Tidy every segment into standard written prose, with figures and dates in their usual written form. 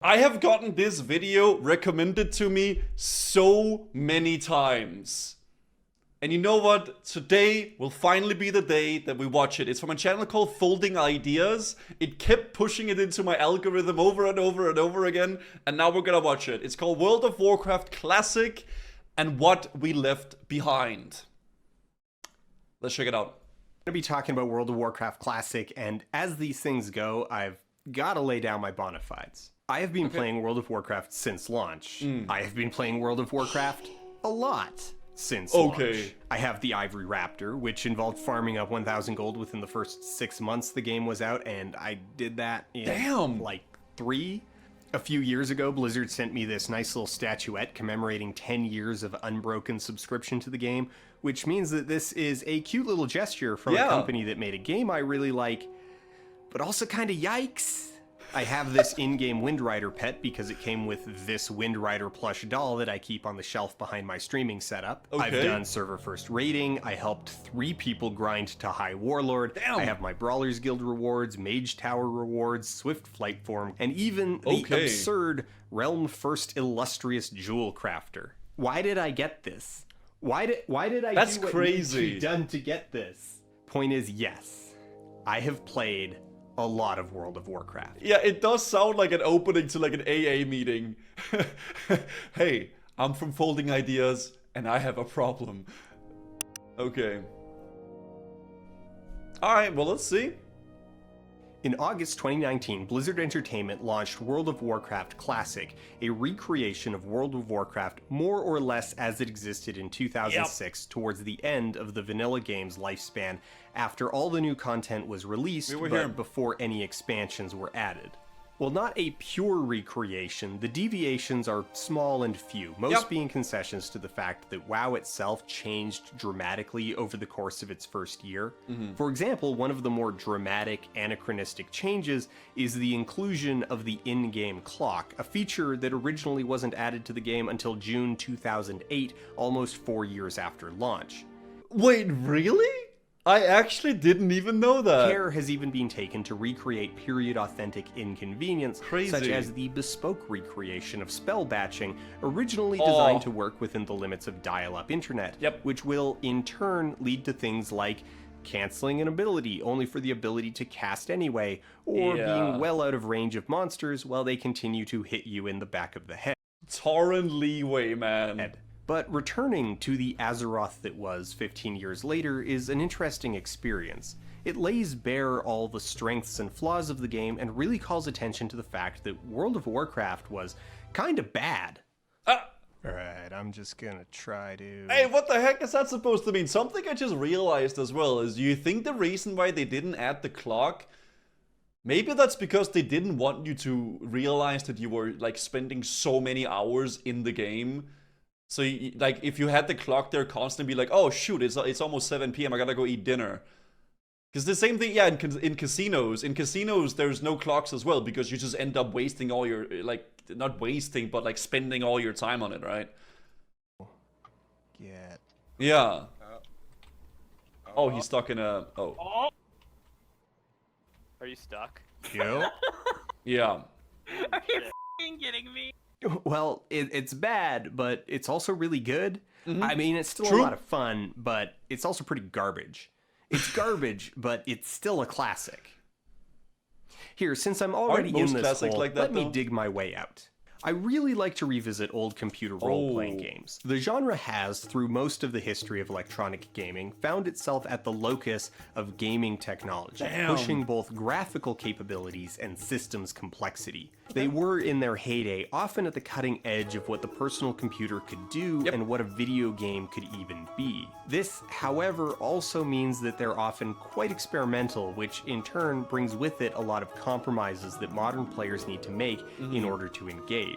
I have gotten this video recommended to me so many times. And you know what? Today will finally be the day that we watch it. It's from a channel called Folding Ideas. It kept pushing it into my algorithm over and over and over again. And now we're gonna watch it. It's called World of Warcraft Classic and What We Left Behind. Let's check it out. I'm going to be talking about World of Warcraft Classic, and as these things go, I've got to lay down my bona fides. I have been playing World of Warcraft since launch. I have been playing World of Warcraft a lot since launch. I have the Ivory Raptor, which involved farming up 1,000 gold within the first 6 months the game was out, and I did that in like 3. A few years ago, Blizzard sent me this nice little statuette commemorating 10 years of unbroken subscription to the game, which means that this is a cute little gesture from a company that made a game I really like, but also kind of yikes. I have this in-game Wind Rider pet because it came with this Wind Rider plush doll that I keep on the shelf behind my streaming setup. I've done server first raiding, I helped 3 people grind to High Warlord, I have my Brawlers Guild rewards, Mage Tower rewards, Swift Flight Form, and even the absurd Realm First Illustrious Jewel Crafter. Why did I get this? Why did I do what needs to be done to get this? Point is, yes, I have played a lot of World of Warcraft. Yeah, it does sound like an opening to like an AA meeting. Hey, I'm from Folding Ideas and I have a problem. Okay. Alright, well, let's see. In August 2019, Blizzard Entertainment launched World of Warcraft Classic, a recreation of World of Warcraft more or less as it existed in 2006 towards the end of the vanilla game's lifespan after all the new content was released but before any expansions were added. While not a pure recreation, the deviations are small and few, most being concessions to the fact that WoW itself changed dramatically over the course of its first year. For example, one of the more dramatic, anachronistic changes is the inclusion of the in-game clock, a feature that originally wasn't added to the game until June 2008, almost 4 years after launch. Wait, really? I actually didn't even know that. Care has even been taken to recreate period-authentic inconvenience, such as the bespoke recreation of spell batching, originally designed to work within the limits of dial-up internet, which will, in turn, lead to things like canceling an ability only for the ability to cast anyway, or being well out of range of monsters while they continue to hit you in the back of the head. Torrent leeway, man. But returning to the Azeroth that was 15 years later is an interesting experience. It lays bare all the strengths and flaws of the game and really calls attention to the fact that World of Warcraft was kinda bad. Alright, I'm just gonna try to... Hey, what the heck is that supposed to mean? Something I just realized as well is, you think the reason why they didn't add the clock, maybe that's because they didn't want you to realize that you were like spending so many hours in the game. So, like, if you had the clock there constantly, be like, oh, shoot, it's almost 7 p.m., I gotta go eat dinner. Because the same thing, in casinos. In casinos, there's no clocks as well, because you just end up wasting all your, like, not wasting, but, like, spending all your time on it, right? Yeah. Oh, he's stuck in a... Oh. Are you stuck? Yo? Yeah. Are you f***ing kidding me? Well, it's bad, but it's also really good. I mean, it's still a lot of fun, but it's also pretty garbage. It's garbage, but it's still a classic. Here, since I'm already in this hole, let me dig my way out. I really like to revisit old computer role-playing games. The genre has, through most of the history of electronic gaming, found itself at the locus of gaming technology, pushing both graphical capabilities and systems complexity. They were, in their heyday, often at the cutting edge of what the personal computer could do and what a video game could even be. This, however, also means that they're often quite experimental, which in turn brings with it a lot of compromises that modern players need to make in order to engage.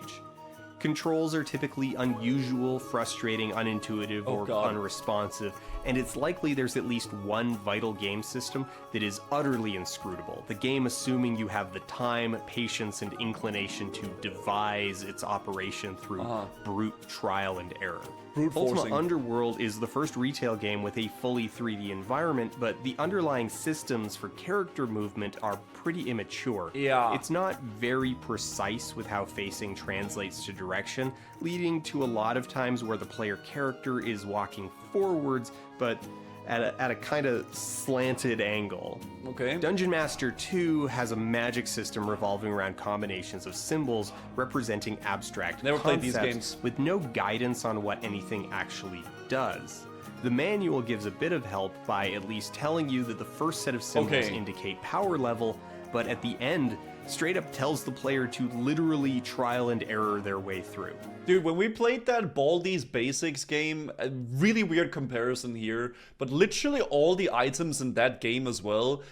Controls are typically unusual, frustrating, unintuitive, or unresponsive, and it's likely there's at least one vital game system that is utterly inscrutable. The game assuming you have the time, patience, and inclination to devise its operation through brute trial and error. Brute Ultima forcing. Underworld is the first retail game with a fully 3D environment, but the underlying systems for character movement are pretty immature. Yeah. It's not very precise with how facing translates to direction, leading to a lot of times where the player character is walking forwards, but at a kind of slanted angle. Okay. Dungeon Master 2 has a magic system revolving around combinations of symbols representing abstract Never played these concepts games. with no guidance on what anything actually does. The manual gives a bit of help by at least telling you that the first set of symbols indicate power level, but at the end, straight up tells the player to literally trial and error their way through. Dude, when we played that Baldi's Basics game, a really weird comparison here, but literally all the items in that game as well,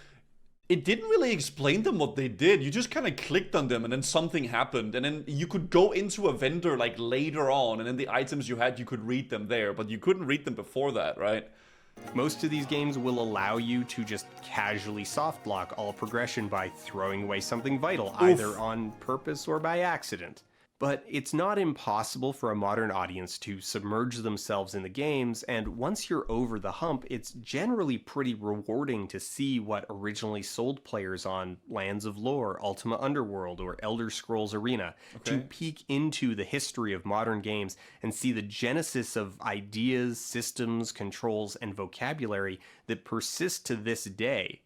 it didn't really explain them what they did. You just kind of clicked on them and then something happened, and then you could go into a vendor like later on, and then the items you had, you could read them there, but you couldn't read them before that, right? Most of these games will allow you to just casually soft lock all progression by throwing away something vital, either on purpose or by accident. But it's not impossible for a modern audience to submerge themselves in the games, and once you're over the hump, it's generally pretty rewarding to see what originally sold players on Lands of Lore, Ultima Underworld, or Elder Scrolls Arena, to peek into the history of modern games and see the genesis of ideas, systems, controls, and vocabulary that persist to this day.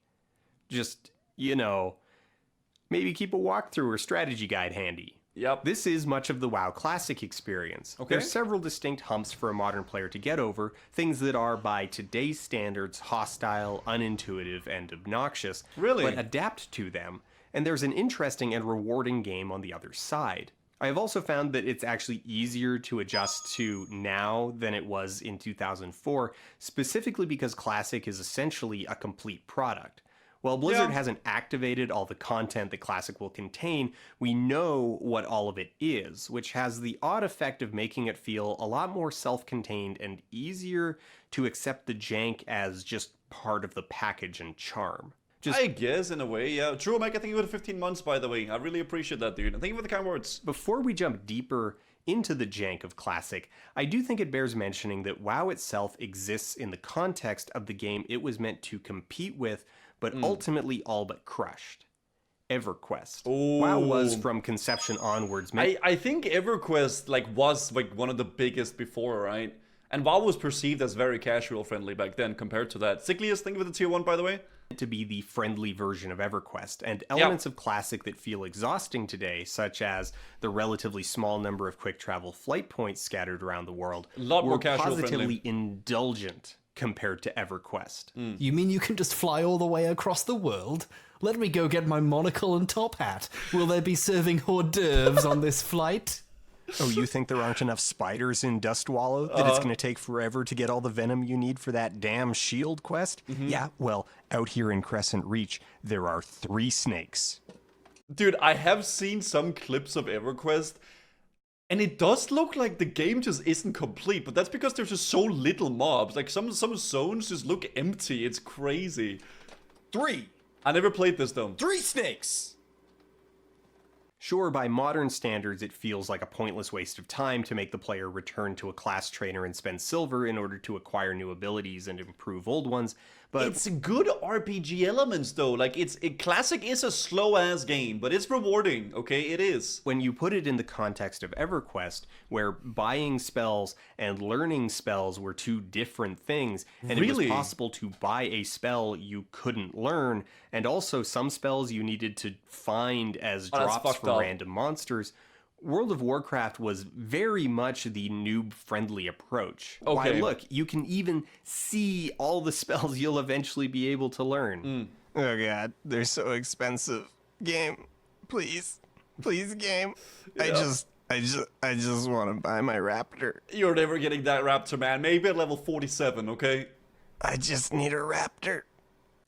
Just, maybe keep a walkthrough or strategy guide handy. Yep. This is much of the WoW Classic experience. There's several distinct humps for a modern player to get over, things that are, by today's standards, hostile, unintuitive, and obnoxious, but adapt to them, and there's an interesting and rewarding game on the other side. I have also found that it's actually easier to adjust to now than it was in 2004, specifically because Classic is essentially a complete product. While Blizzard hasn't activated all the content that Classic will contain, we know what all of it is, which has the odd effect of making it feel a lot more self-contained and easier to accept the jank as just part of the package and charm. I guess, in a way, yeah. True, Mike, thank you for the 15 months, by the way. I really appreciate that, dude. And thank you for the kind words. Before we jump deeper into the jank of Classic, I do think it bears mentioning that WoW itself exists in the context of the game it was meant to compete with, but ultimately all but crushed. EverQuest. WoW was, from conception onwards, I think EverQuest was one of the biggest before, right? And WoW was perceived as very casual friendly back then compared to that. Sickliest, thank you for the tier 1, by the way. To be the friendly version of EverQuest, and elements of Classic that feel exhausting today, such as the relatively small number of quick travel flight points scattered around the world, more casual positively indulgent compared to EverQuest. You mean you can just fly all the way across the world? Let me go get my monocle and top hat. Will they be serving hors d'oeuvres on this flight? Oh, you think there aren't enough spiders in Dustwallow that it's going to take forever to get all the venom you need for that damn shield quest? Yeah, well, out here in Crescent Reach, there are 3 snakes. Dude, I have seen some clips of EverQuest, and it does look like the game just isn't complete, but that's because there's just so little mobs. Like, some zones just look empty. It's crazy. 3! I never played this, though. 3 snakes! Sure, by modern standards, it feels like a pointless waste of time to make the player return to a class trainer and spend silver in order to acquire new abilities and improve old ones, but it's good RPG elements, though. Classic is a slow-ass game, but it's rewarding, okay? It is. When you put it in the context of EverQuest, where buying spells and learning spells were 2 different things, and it was possible to buy a spell you couldn't learn, and also some spells you needed to find as drops for random monsters, World of Warcraft was very much the noob-friendly approach. Why, look, you can even see all the spells you'll eventually be able to learn. Oh god, they're so expensive. Game, please. Please, game. I just want to buy my raptor. You're never getting that raptor, man. Maybe at level 47, okay? I just need a raptor.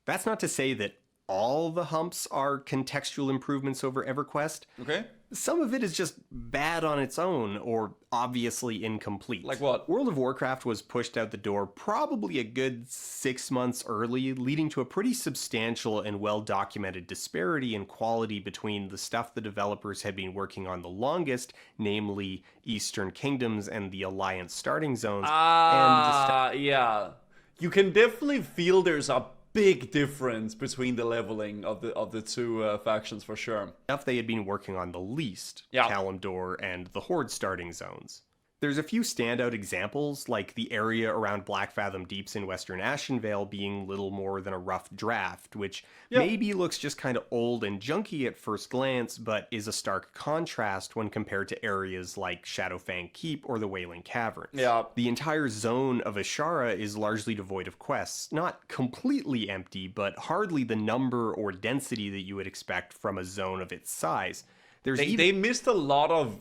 That's not to say that all the humps are contextual improvements over EverQuest. Okay. Some of it is just bad on its own or obviously incomplete. Like what? World of Warcraft was pushed out the door probably a good 6 months early, leading to a pretty substantial and well-documented disparity in quality between the stuff the developers had been working on the longest, namely Eastern Kingdoms and the Alliance starting zones, and the stuff Yeah. You can definitely feel there's a big difference between the leveling of the two factions for sure. they had been working on the least, Yeah. Kalimdor and the Horde starting zones. There's a few standout examples, like the area around Blackfathom Deeps in Western Ashenvale being little more than a rough draft, which maybe looks just kind of old and junky at first glance, but is a stark contrast when compared to areas like Shadowfang Keep or the Wailing Caverns. Yeah. The entire zone of Ashara is largely devoid of quests, not completely empty, but hardly the number or density that you would expect from a zone of its size. They missed a lot of...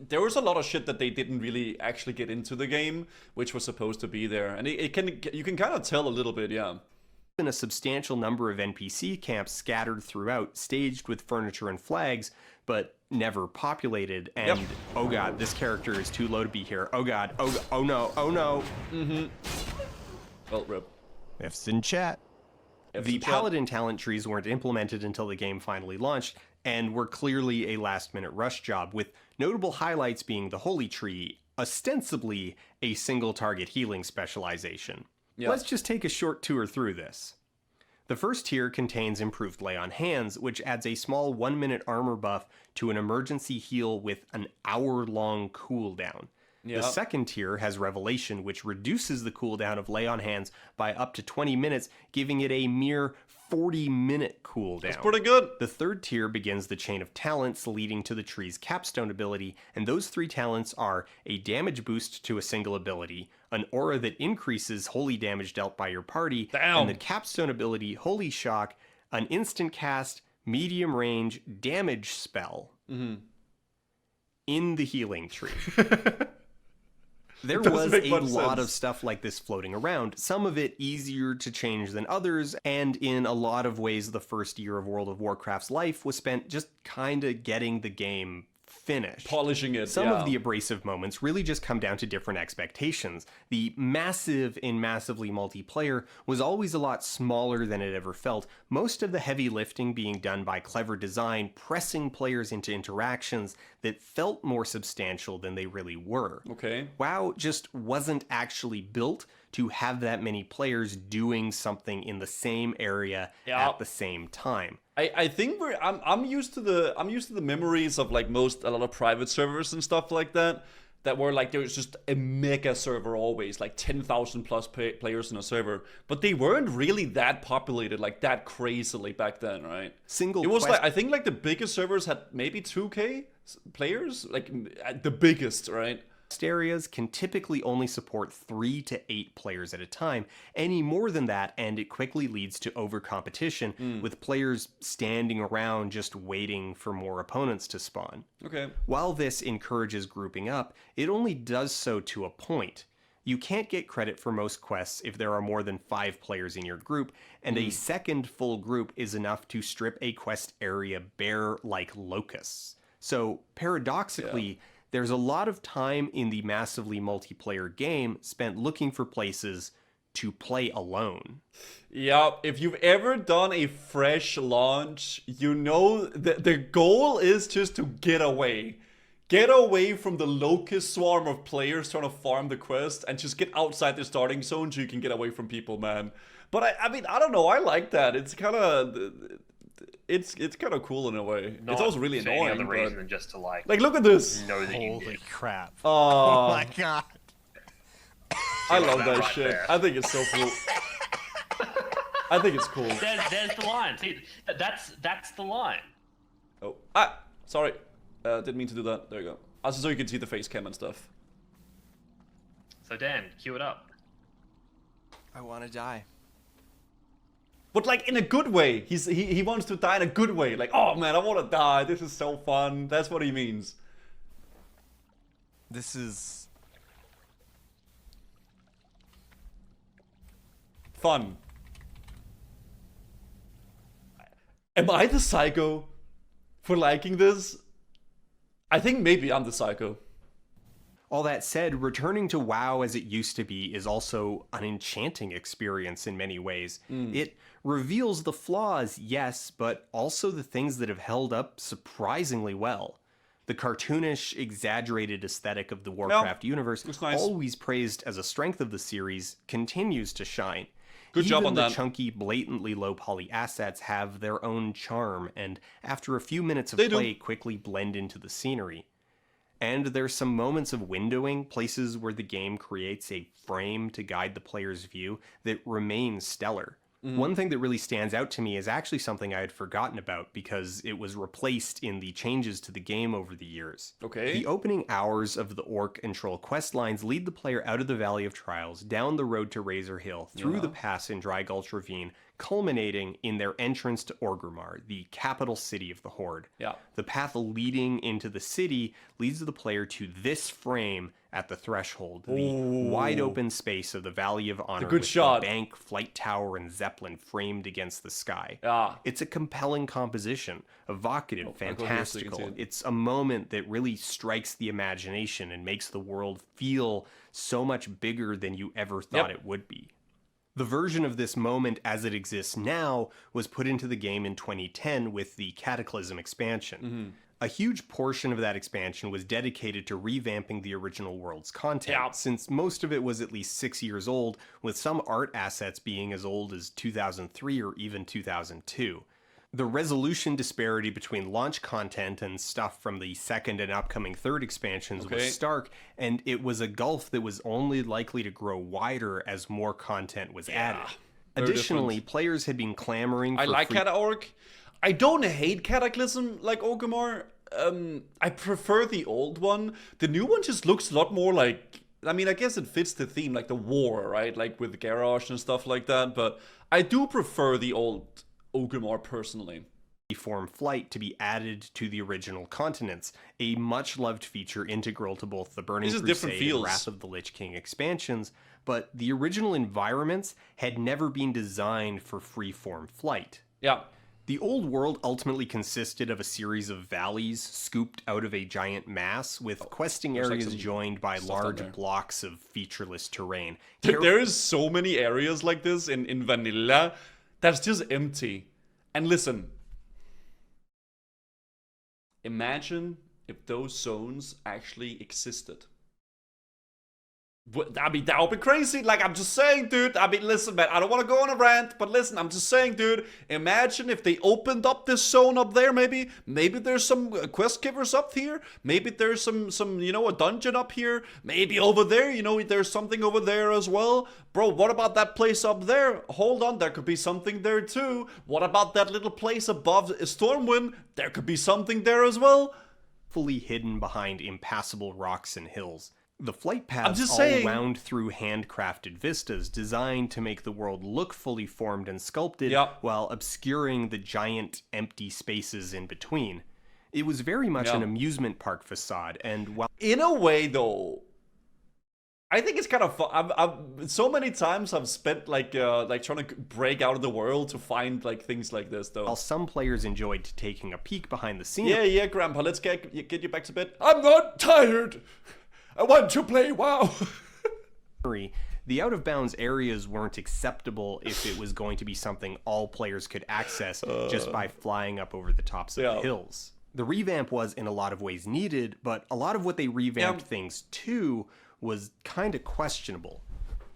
There was a lot of shit that they didn't really actually get into the game, which was supposed to be there. And you can kind of tell a little bit, yeah. A substantial number of NPC camps scattered throughout, staged with furniture and flags, but never populated. And oh god, this character is too low to be here. Oh god, oh no, oh no. Well, rip. F's in chat. The Paladin talent trees weren't implemented until the game finally launched, and were clearly a last-minute rush job, with notable highlights being the Holy Tree, ostensibly a single-target healing specialization. Yeah. Let's just take a short tour through this. The first tier contains improved Lay on Hands, which adds a small 1-minute armor buff to an emergency heal with an hour-long cooldown. Yeah. The second tier has Revelation, which reduces the cooldown of Lay on Hands by up to 20 minutes, giving it a mere 40-minute cooldown. That's pretty good. The third tier begins the chain of talents leading to the tree's capstone ability, and those 3 talents are a damage boost to a single ability, an aura that increases holy damage dealt by your party, and the capstone ability Holy Shock, an instant cast, medium range damage spell in the healing tree. There was a lot of stuff like this floating around, some of it easier to change than others, and in a lot of ways the first year of World of Warcraft's life was spent just kinda getting the game finished. Polishing it, Some of the abrasive moments really just come down to different expectations. The massive in Massively Multiplayer was always a lot smaller than it ever felt, most of the heavy lifting being done by clever design, pressing players into interactions that felt more substantial than they really were. Okay. WoW just wasn't actually built to have that many players doing something in the same area at the same time. I think I'm used to the memories of like a lot of private servers and stuff like that were like there was just a mega server always, like 10,000 plus players in a server, but they weren't really that populated like that crazily back then, right? It was like I think like the biggest servers had maybe 2K players, like the biggest, right? Areas can typically only support 3 to 8 players at a time. Any more than that, and it quickly leads to over-competition, with players standing around just waiting for more opponents to spawn. Okay. While this encourages grouping up, it only does so to a point. You can't get credit for most quests if there are more than 5 players in your group, and a second full group is enough to strip a quest area bare like locusts. So, paradoxically, there's a lot of time in the massively multiplayer game spent looking for places to play alone. Yeah, if you've ever done a fresh launch, you know that the goal is just to get away. Get away from the locust swarm of players trying to farm the quest and just get outside the starting zone so you can get away from people, man. But I mean, I don't know, I like that. It's kind of... It's kind of cool in a way. It's also really annoying. Any other reason than just to like look at this. know that Holy crap. Oh my god. I love that right shit. there. I think it's so cool. I think it's cool. There's the line. See, that's the line. Oh, sorry. Didn't mean to do that. There you go. Also, so you can see the face cam and stuff. So Dan, cue it up. I want to die. But like in a good way. He wants to die in a good way. Like, oh man, I want to die. This is so fun. That's what he means. This is Fun. Am I the psycho for liking this? I think maybe I'm the psycho. All that said, returning to WoW as it used to be is also an enchanting experience in many ways. It reveals the flaws, yes, but also the things that have held up surprisingly well. The cartoonish, exaggerated aesthetic of the Warcraft universe, looks nice. always praised as a strength of the series, continues to shine. Good job Even on the that. chunky, blatantly low poly assets have their own charm, and after a few minutes of They do. play, quickly blend into the scenery. And there's some moments of windowing, places where the game creates a frame to guide the player's view that remain stellar. One thing that really stands out to me is actually something I had forgotten about because it was replaced in the changes to the game over the years. Okay. The opening hours of the Orc and Troll quest lines lead the player out of the Valley of Trials, down the road to Razor Hill, through the pass in Dry Gulch Ravine, culminating in their entrance to Orgrimmar, the capital city of the Horde. Yeah. The path leading into the city leads the player to this frame at the threshold, the wide open space of the Valley of Honor good with shot. the bank, flight tower, and zeppelin framed against the sky. Yeah. It's a compelling composition, evocative, I'll go here so you can see fantastical. it. It's a moment that really strikes the imagination and makes the world feel so much bigger than you ever thought it would be. The version of this moment as it exists now was put into the game in 2010 with the Cataclysm expansion. A huge portion of that expansion was dedicated to revamping the original world's content, since most of it was at least 6 years old, with some art assets being as old as 2003 or even 2002. The resolution disparity between launch content and stuff from the second and upcoming third expansions was stark, and it was a gulf that was only likely to grow wider as more content was added. Very Additionally, different. players had been clamoring for I like free Cata-Orc. I don't hate Cataclysm like Orgrimmar. I prefer the old one. The new one just looks a lot more like... I mean, I guess it fits the theme, like the war, right? Like with Garrosh and stuff like that. But I do prefer the old Orgrimmar personally. form flight to be added to the original continents, a much-loved feature integral to both the Burning These are different Crusade and feels. Wrath of the Lich King expansions, but the original environments had never been designed for free-form flight. Yeah. The old world ultimately consisted of a series of valleys scooped out of a giant mass, with questing there's like areas some joined by stuff down large there. blocks of featureless terrain. There is so many areas like this in vanilla that's just empty. And listen, imagine if those zones actually existed. I mean, that would be crazy. Like, I'm just saying, dude. I mean, listen, man. I don't want to go on a rant, but listen, I'm just saying, dude. Imagine if they opened up this zone up there, maybe. Maybe there's some quest givers up here. Maybe there's some, a dungeon up here. Maybe over there, there's something over there as well. Bro, what about that place up there? Hold on, there could be something there too. What about that little place above Stormwind? There could be something there as well. fully hidden behind impassable rocks and hills. The flight paths just all saying. wound through handcrafted vistas designed to make the world look fully formed and sculpted Yep. while obscuring the giant empty spaces in between. It was very much an Yeah. amusement park facade, and while In a way, though, I think it's kind of fun. I've so many times I've spent like trying to break out of the world to find like things like this, though. while some players enjoyed taking a peek behind the scenes, Yeah, Grandpa. Let's get you back to bed. I'm not tired. I want to play WoW. the out-of-bounds areas weren't acceptable if it was going to be something all players could access just by flying up over the tops of Yeah. the hills. The revamp was in a lot of ways needed, but a lot of what they revamped Yeah. things to was kind of questionable.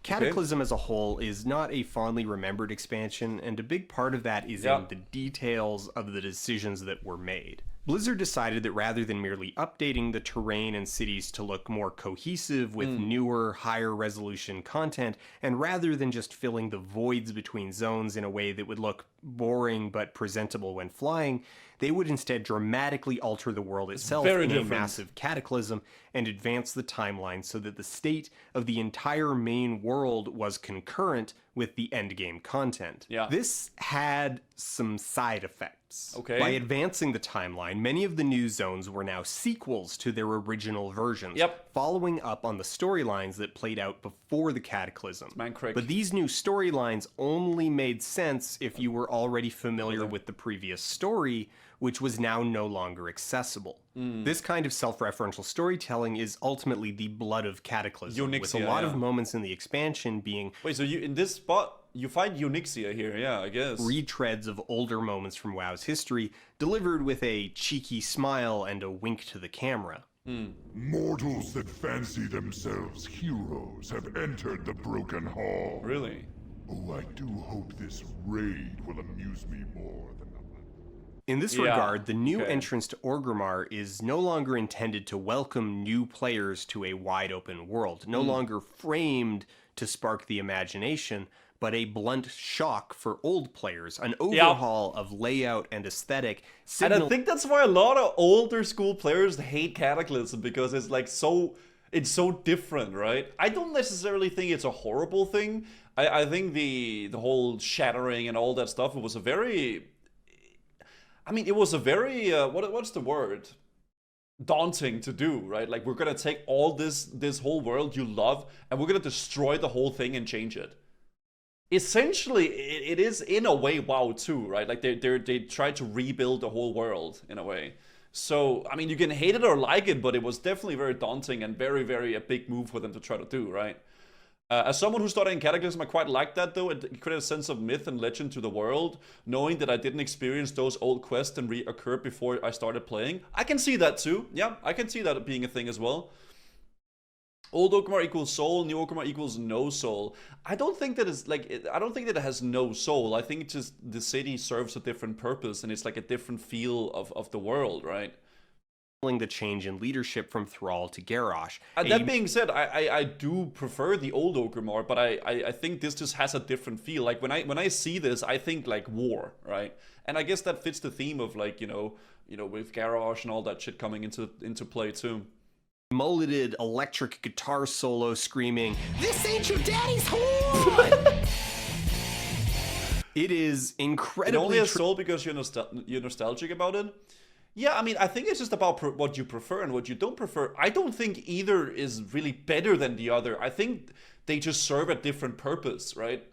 Cataclysm as a whole is not a fondly remembered expansion, and a big part of that is Yeah. in the details of the decisions that were made. Blizzard decided that rather than merely updating the terrain and cities to look more cohesive with newer, higher resolution content, and rather than just filling the voids between zones in a way that would look boring but presentable when flying, they would instead dramatically alter the world itself very in different. a massive cataclysm and advance the timeline so that the state of the entire main world was concurrent with the endgame content. Yeah. This had some side effects. steps. Okay. By advancing the timeline, many of the new zones were now sequels to their original versions, Yep. following up on the storylines that played out before the Cataclysm. Man, Crick. But these new storylines only made sense if you were already familiar with the previous story, which was now no longer accessible. This kind of self-referential storytelling is ultimately the blood of Cataclysm, with a Unixia, lot yeah. of moments in the expansion being Wait, so you in this spot you find Unixia here, yeah, I guess. retreads of older moments from WoW's history, delivered with a cheeky smile and a wink to the camera. Mortals that fancy themselves heroes have entered the Broken Hall. Really? Oh, I do hope this raid will amuse me more than the... In this Yeah, regard, the new okay. entrance to Orgrimmar is no longer intended to welcome new players to a wide-open world, no longer framed to spark the imagination, but a blunt shock for old players, an overhaul of layout and aesthetic. And I think that's why a lot of older school players hate Cataclysm, because it's like it's so different, right? I don't necessarily think it's a horrible thing. I think the whole shattering and all that stuff, it was a very, what's the word? Daunting to do, right? Like, we're gonna take all this whole world you love and we're gonna destroy the whole thing and change it. Essentially, it is in a way WoW too, right? Like they tried to rebuild the whole world in a way. So I mean, you can hate it or like it, but it was definitely very daunting and very, very a big move for them to try to do, right? As someone who started in Cataclysm, I quite liked that though. It created a sense of myth and legend to the world, knowing that I didn't experience those old quests and reoccur before I started playing. I can see that too. Yeah, I can see that being a thing as well. Old Orgrimmar equals soul, new Orgrimmar equals no soul. I don't think that it's like, I don't think that it has no soul. I think it's just the city serves a different purpose and it's like a different feel of the world, right? The change in leadership from Thrall to Garrosh. That being said, I do prefer the old Orgrimmar, but I think this just has a different feel. Like when I see this, I think like war, right? And I guess that fits the theme of like, you know, with Garrosh and all that shit coming into play too. Mulleted electric guitar solo screaming, "This ain't your daddy's horn!" It is It incredibly only has soul because you're nostalgic about it. Yeah, I mean, I think it's just about what you prefer and what you don't prefer. I don't think either is really better than the other. I think they just serve a different purpose, right?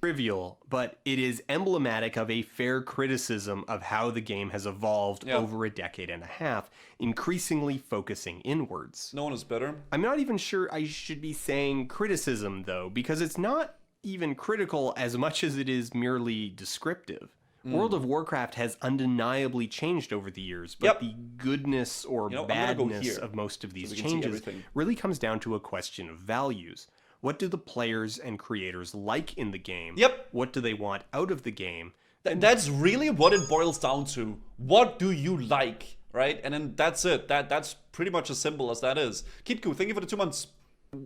trivial, but it is emblematic of a fair criticism of how the game has evolved over a decade and a half, increasingly focusing inwards. No one is better. I'm not even sure I should be saying criticism, though, because it's not even critical as much as it is merely descriptive. World of Warcraft has undeniably changed over the years, but the goodness or badness of most of these changes really comes down to a question of values. What do the players and creators like in the game? What do they want out of the game? That's really what it boils down to. What do you like, right? And then that's it. That's pretty much as simple as that is. Kitku, thank you for the 2 months.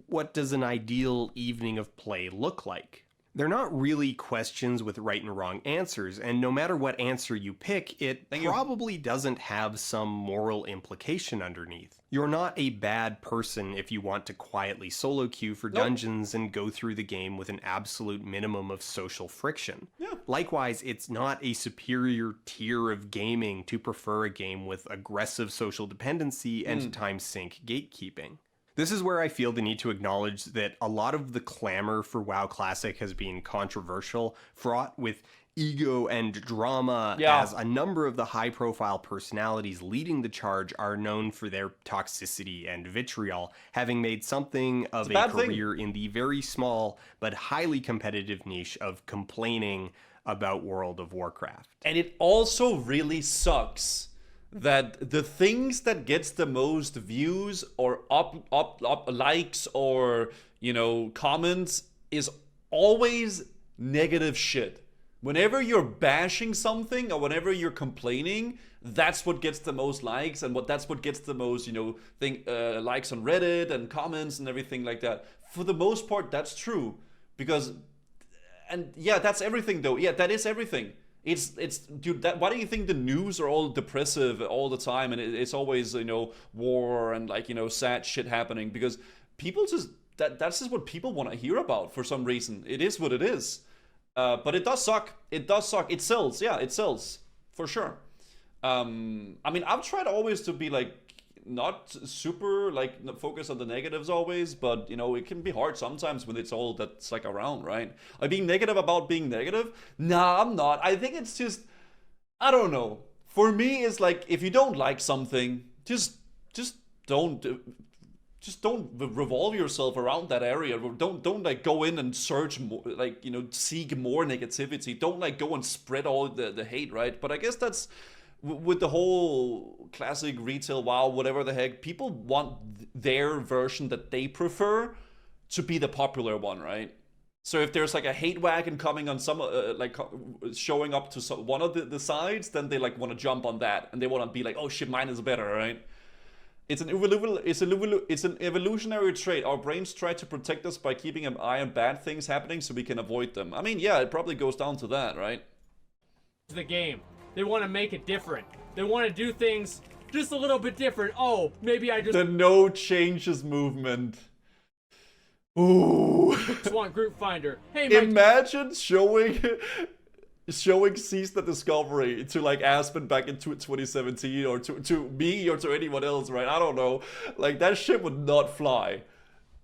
What does an ideal evening of play look like? They're not really questions with right and wrong answers, and no matter what answer you pick, it probably doesn't have some moral implication underneath. You're not a bad person if you want to quietly solo queue for dungeons and go through the game with an absolute minimum of social friction. Likewise, it's not a superior tier of gaming to prefer a game with aggressive social dependency and time sink gatekeeping. This is where I feel the need to acknowledge that a lot of the clamor for WoW Classic has been controversial, fraught with ego and drama, as a number of the high-profile personalities leading the charge are known for their toxicity and vitriol, having made something of a career in the very small but highly competitive niche of complaining about World of Warcraft. And it also really sucks that the things that gets the most views or up likes or, you know, comments is always negative shit. Whenever you're bashing something or whenever you're complaining, that's what gets the most likes and that's what gets the most, you know, likes on Reddit and comments and everything like that. For the most part, that's true. Because, and yeah, that's everything though. Yeah, that is everything. It's dude, why do you think the news are all depressive all the time and it's always, you know, war and like, you know, sad shit happening? Because people just, that's just what people want to hear about for some reason. It is what it is. But it does suck. It does suck. It sells. Yeah, it sells. for sure. I mean, I've tried always to be like not super like focus on the negatives always, but you know, it can be hard sometimes when it's all that's like around, right? Are being negative about being negative? Nah, I'm not. I think it's just, I don't know. For me, it's like if you don't like something, just don't revolve yourself around that area. Don't like go in and search more, like, you know, seek more negativity. Don't like go and spread all the hate, right? But I guess that's with the whole classic retail WoW, whatever the heck, people want their version that they prefer to be the popular one, right? So if there's like a hate wagon coming on some, showing up to one of the sides, then they like want to jump on that and they want to be like, oh shit, mine is better, right? It's an evolutionary trait. Our brains try to protect us by keeping an eye on bad things happening so we can avoid them. I mean, yeah, it probably goes down to that, right? The game. They want to make it different. They want to do things just a little bit different. Oh, maybe I just The no changes movement. Ooh. want Group Finder. Hey, Mike. Imagine showing Seize the Discovery to like Aspen back in 2017, or to me or to anyone else, right? I don't know. Like that shit would not fly.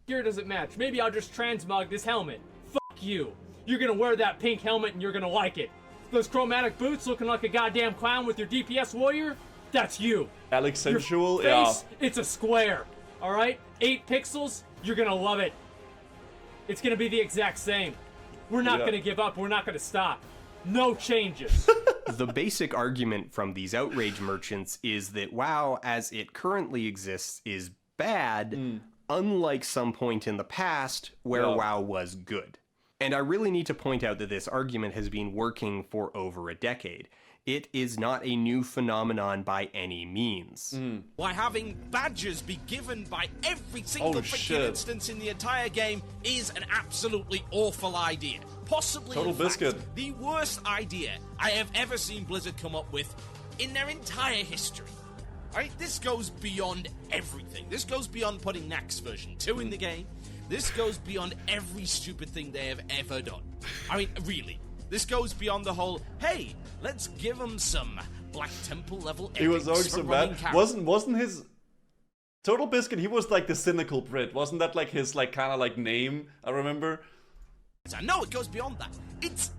Gear doesn't match. Maybe I'll just transmog this helmet. Fuck you. You're gonna wear that pink helmet and you're gonna like it. Those chromatic boots looking like a goddamn clown with your DPS warrior? That's you. Alex Sensual, Your face, yeah. it's a square. Alright? 8 pixels, you're gonna love it. It's gonna be the exact same. We're not gonna give up, we're not gonna stop. No changes. The basic argument from these outrage merchants is that WoW, as it currently exists, is bad, unlike some point in the past where WoW was good. And I really need to point out that this argument has been working for over a decade. It is not a new phenomenon by any means. Why having badges be given by every single freaking instance in the entire game is an absolutely awful idea. Possibly, Total in fact, Biscuit. the worst idea I have ever seen Blizzard come up with in their entire history. Alright, this goes beyond everything. This goes beyond putting Nax version 2 in the game. This goes beyond every stupid thing they have ever done. I mean, really. This goes beyond the whole, hey, let's give them some Black Temple level He was epics so for bad. running characters. Wasn't his Total Biscuit? He was like the cynical Brit. Wasn't that like his like kind of like name? I remember. I know it goes beyond that. It's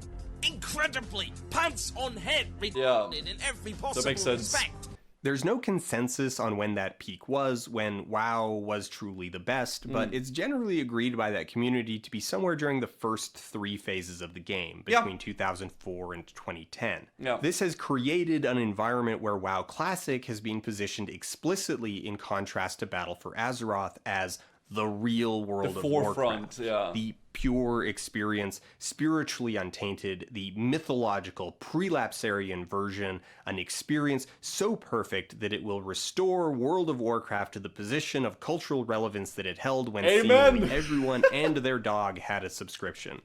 incredibly pants on head Yeah. in every possible makes sense. respect. There's no consensus on when that peak was, when WoW was truly the best, but it's generally agreed by that community to be somewhere during the first 3 phases of the game, between 2004 and 2010. Yeah. This has created an environment where WoW Classic has been positioned explicitly in contrast to Battle for Azeroth as the real world The of forefront, Warcraft. yeah. The pure experience, spiritually untainted, the mythological prelapsarian version, an experience so perfect that it will restore World of Warcraft to the position of cultural relevance that it held when seemingly everyone and their dog had a subscription.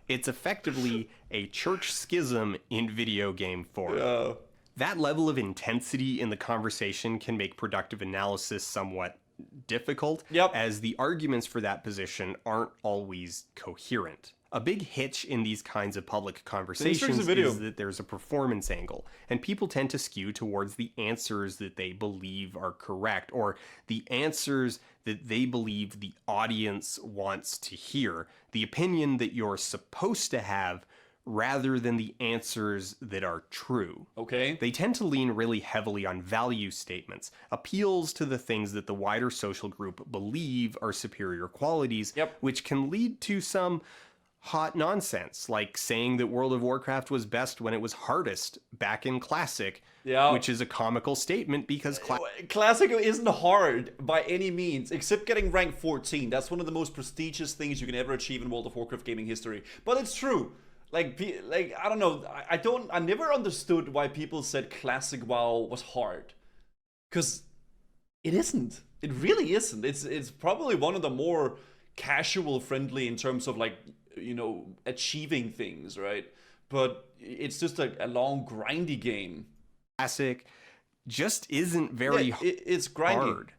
It's effectively a church schism in video game form. That level of intensity in the conversation can make productive analysis somewhat difficult, as the arguments for that position aren't always coherent. A big hitch in these kinds of public conversations is that there's a performance angle, and people tend to skew towards the answers that they believe are correct, or the answers that they believe the audience wants to hear, the opinion that you're supposed to have, rather than the answers that are true. Okay. They tend to lean really heavily on value statements, appeals to the things that the wider social group believe are superior qualities, which can lead to some hot nonsense, like saying that World of Warcraft was best when it was hardest back in Classic, which is a comical statement because Classic isn't hard by any means, except getting rank 14. That's one of the most prestigious things you can ever achieve in World of Warcraft gaming history. But it's true. Like I don't know. I never understood why people said Classic WoW was hard, because it isn't. It really isn't. It's probably one of the more casual friendly in terms of like, you know, achieving things, right? But it's just a long grindy game. Classic just isn't very it's grindy. hard.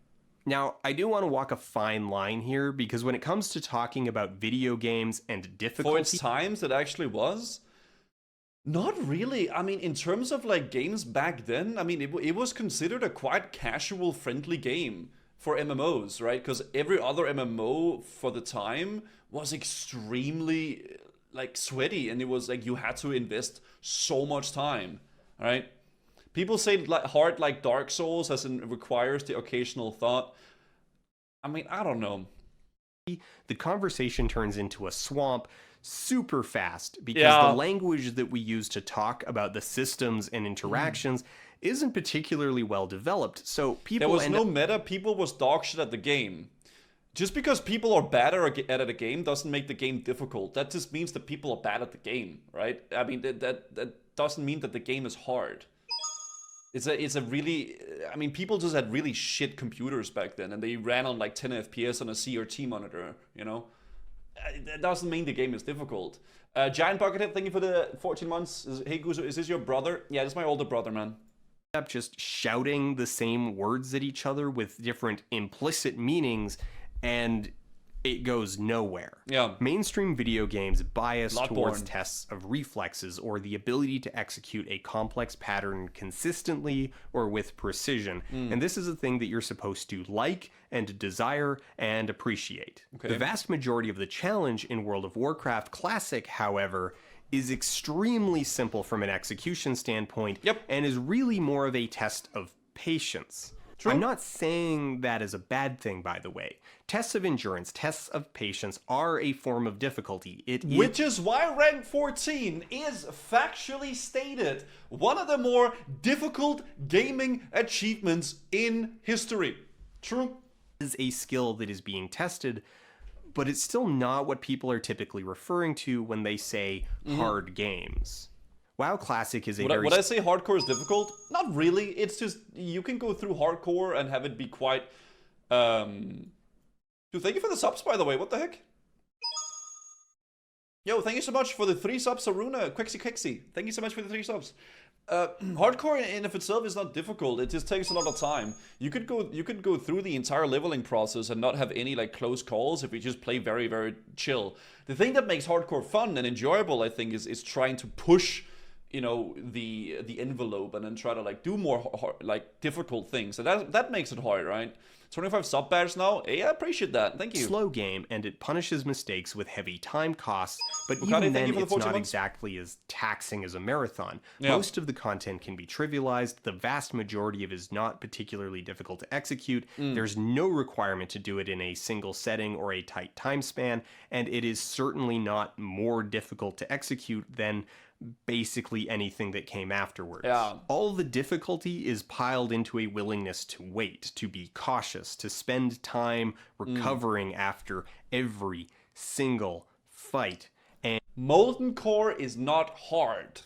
Now, I do want to walk a fine line here, because when it comes to talking about video games and difficulty... For its times, it actually was. Not really. I mean, in terms of like games back then, I mean, it was considered a quite casual, friendly game for MMOs, right? Because every other MMO for the time was extremely like sweaty, and it was like you had to invest so much time, right? People say like hard like Dark Souls, as in requires the occasional thought. I mean, I don't know. The conversation turns into a swamp super fast because Yeah. the language that we use to talk about the systems and interactions isn't particularly well developed. So people There was end no up meta. People was dog shit at the game. Just because people are better at a game doesn't make the game difficult. That just means that people are bad at the game, right? I mean, that doesn't mean that the game is hard. It's a really, I mean, people just had really shit computers back then, and they ran on like 10 FPS on a CRT monitor, you know? That doesn't mean the game is difficult. Giant Buckethead, thank you for the 14 months. Hey Guzu, is this your brother? Yeah, this is my older brother, man. up just shouting the same words at each other with different implicit meanings, and it goes nowhere. Yeah. Mainstream video games bias towards Bloodborne. tests of reflexes or the ability to execute a complex pattern consistently or with precision. And this is a thing that you're supposed to like and desire and appreciate. Okay. The vast majority of the challenge in World of Warcraft Classic, however, is extremely simple from an execution standpoint. Yep. And is really more of a test of patience. True. I'm not saying that is a bad thing, by the way. Tests of endurance, tests of patience are a form of difficulty. Which is why rank 14 is factually stated one of the more difficult gaming achievements in history. True. is a skill that is being tested, but it's still not what people are typically referring to when they say hard games. WoW Classic is a Would I say hardcore is difficult? Not really. It's just you can go through hardcore and have it be quite. Dude, thank you for the subs, by the way. What the heck? Yo, thank you so much for the 3 subs, Aruna. Quixie. Thank you so much for the 3 subs. Hardcore in of itself is not difficult. It just takes a lot of time. You could go through the entire leveling process and not have any like close calls if you just play very, very chill. The thing that makes hardcore fun and enjoyable, I think, is trying to push, you know, the envelope and then try to like do more like difficult things. So that makes it hard, right? 25 sub badge now. Hey, I appreciate that. Thank you. slow game, and it punishes mistakes with heavy time costs, but Bukati, even thank then you for the it's 14 not months. exactly as taxing as a marathon. Yeah. Most of the content can be trivialized, the vast majority of it is not particularly difficult to execute, there's no requirement to do it in a single setting or a tight time span, and it is certainly not more difficult to execute than basically anything that came afterwards. Yeah. All the difficulty is piled into a willingness to wait, to be cautious, to spend time recovering after every single fight. And Molten Core is not hard.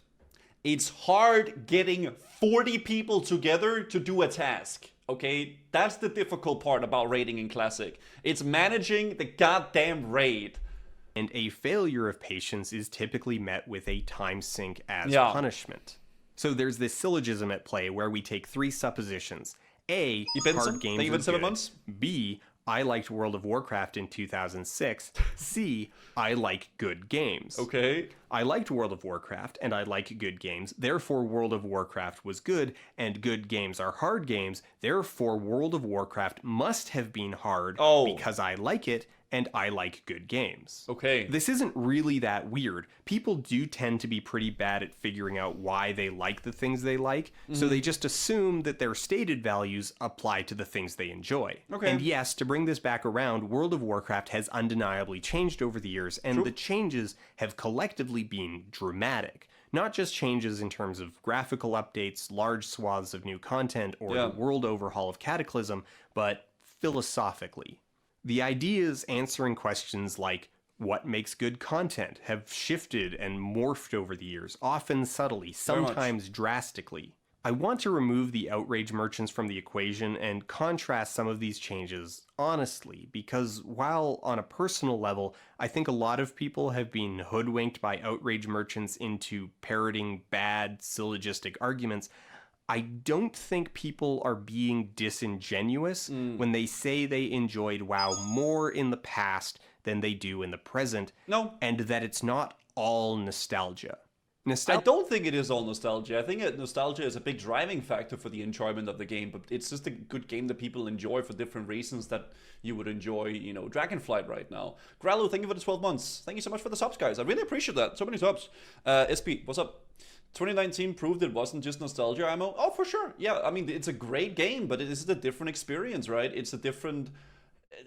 It's hard getting 40 people together to do a task. Okay? That's the difficult part about raiding in Classic. It's managing the goddamn raid. a failure of patience is typically met with a time sink as Yeah. punishment. So there's this syllogism at play where we take 3 suppositions. A, Benson, hard games thank you are for 7 good. months. B, I liked World of Warcraft in 2006. C, I like good games. Okay? I liked World of Warcraft, and I like good games, therefore World of Warcraft was good, and good games are hard games, therefore World of Warcraft must have been hard because I like it, and I like good games. Okay. This isn't really that weird. People do tend to be pretty bad at figuring out why they like the things they like, so they just assume that their stated values apply to the things they enjoy. Okay. And yes, to bring this back around, World of Warcraft has undeniably changed over the years, and the changes have collectively been dramatic. Not just changes in terms of graphical updates, large swaths of new content, or the world overhaul of Cataclysm, but philosophically. The ideas answering questions like what makes good content have shifted and morphed over the years, often subtly, sometimes drastically. I want to remove the outrage merchants from the equation and contrast some of these changes honestly, because while on a personal level, I think a lot of people have been hoodwinked by outrage merchants into parroting bad syllogistic arguments, I don't think people are being disingenuous when they say they enjoyed WoW more in the past than they do in the present. No. And that it's not all nostalgia. I Nostalgia don't think it is all nostalgia. I think nostalgia is a big driving factor for the enjoyment of the game, but it's just a good game that people enjoy for different reasons that you would enjoy, you know, Dragonflight right now. Grallo, thank you for the 12 months. Thank you so much for the subs, guys. I really appreciate that. So many subs. SP, what's up? 2019 proved it wasn't just nostalgia ammo. Oh, for sure. Yeah, I mean, it's a great game, but it is a different experience, right? It's a different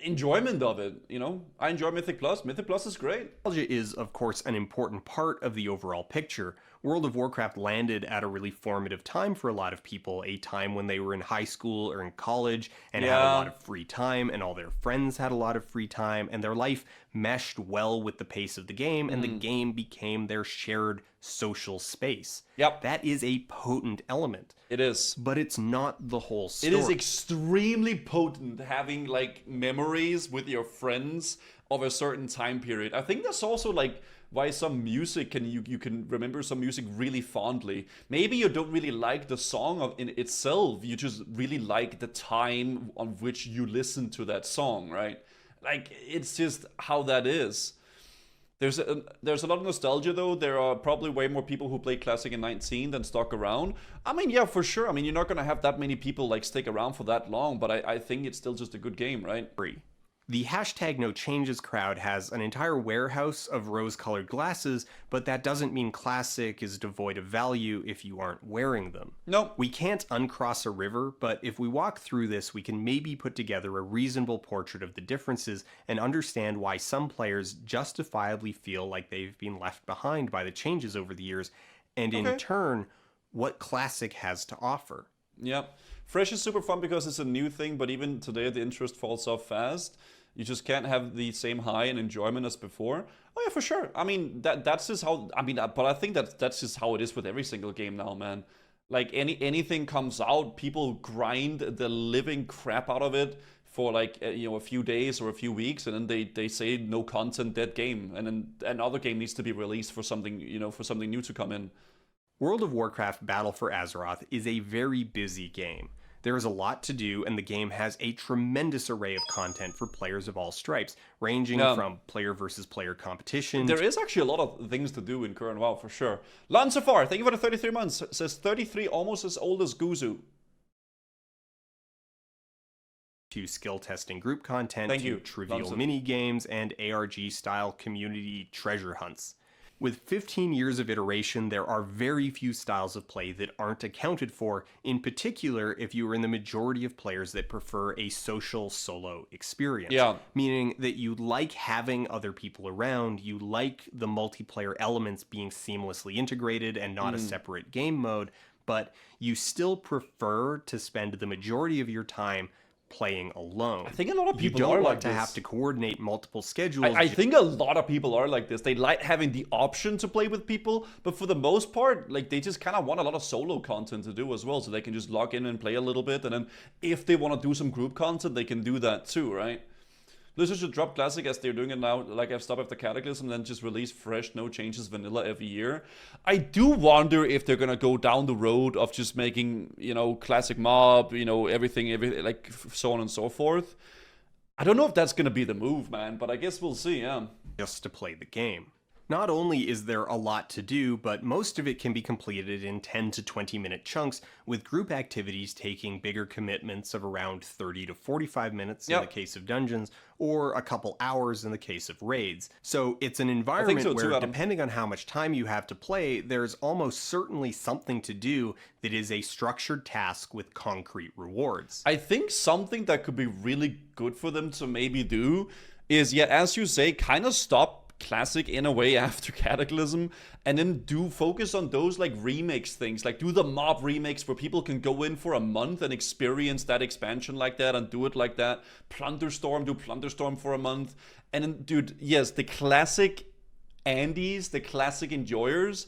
enjoyment of it, you know? I enjoy Mythic Plus. Mythic Plus is great. is, of course, an important part of the overall picture. World of Warcraft landed at a really formative time for a lot of people, a time when they were in high school or in college and had a lot of free time, and all their friends had a lot of free time, and their life meshed well with the pace of the game, and the game became their shared social space. Yep. That is a potent element. It is. But it's not the whole story. It is extremely potent having like memories with your friends of a certain time period. I think that's also like why some music you can remember some music really fondly. Maybe you don't really like the song in itself, you just really like the time on which you listen to that song, right? Like, it's just how that is. There's a lot of nostalgia though. There are probably way more people who played Classic in 19 than stuck around. I mean, yeah, for sure. I mean, you're not gonna have that many people like stick around for that long, but I think it's still just a good game, right? The hashtag no changes crowd has an entire warehouse of rose-colored glasses, but that doesn't mean Classic is devoid of value if you aren't wearing them. No. We can't uncross a river, but if we walk through this, we can maybe put together a reasonable portrait of the differences and understand why some players justifiably feel like they've been left behind by the changes over the years, and in turn, what Classic has to offer. Yeah. Fresh is super fun because it's a new thing, but even today the interest falls off fast. You just can't have the same high and enjoyment as before. Oh yeah, for sure. I mean, that's just how, I mean, but I think that's just how it is with every single game now, man. Like anything comes out, people grind the living crap out of it for like, you know, a few days or a few weeks, and then they say no content, dead game, and then another game needs to be released for something, you know, for something new to come in. World of Warcraft Battle for Azeroth is a very busy game. There is a lot to do, and the game has a tremendous array of content for players of all stripes, ranging from player versus player competition. There is actually a lot of things to do in current WoW, for sure. Lansafar, thank you for the 33 months. Says 33, almost as old as Guzu. To skill testing group content, Thank to you, trivial mini games, and ARG-style community treasure hunts. With 15 years of iteration, there are very few styles of play that aren't accounted for, in particular if you are in the majority of players that prefer a social solo experience. Yeah. Meaning that you like having other people around, you like the multiplayer elements being seamlessly integrated and not a separate game mode, but you still prefer to spend the majority of your time playing alone. I think a lot of people you don't are want like to this. have to coordinate multiple schedules. I think a lot of people are like this. They like having the option to play with people, but for the most part, like they just kind of want a lot of solo content to do as well, so they can just log in and play a little bit, and then if they want to do some group content, they can do that too, right? Blizzard should drop Classic as they're doing it now, like I've stopped after Cataclysm, and then just release fresh, no changes vanilla every year. I do wonder if they're gonna go down the road of just making, you know, Classic mob, you know, everything, like so on and so forth. I don't know if that's gonna be the move, man, but I guess we'll see, yeah. Just to play the game. Not only is there a lot to do, but most of it can be completed in 10 to 20 minute chunks, with group activities taking bigger commitments of around 30 to 45 minutes in the case of dungeons, or a couple hours in the case of raids. So it's an environment where, depending on how much time you have to play, there's almost certainly something to do that is a structured task with concrete rewards. I think something that could be really good for them to maybe do is, yeah, as you say, kind of stop Classic in a way after Cataclysm, and then do focus on those like remix things, like do the mob remix where people can go in for a month and experience that expansion like that and do it like that. Plunderstorm, do Plunderstorm for a month, and then, dude, yes, the classic Andes, the classic enjoyers,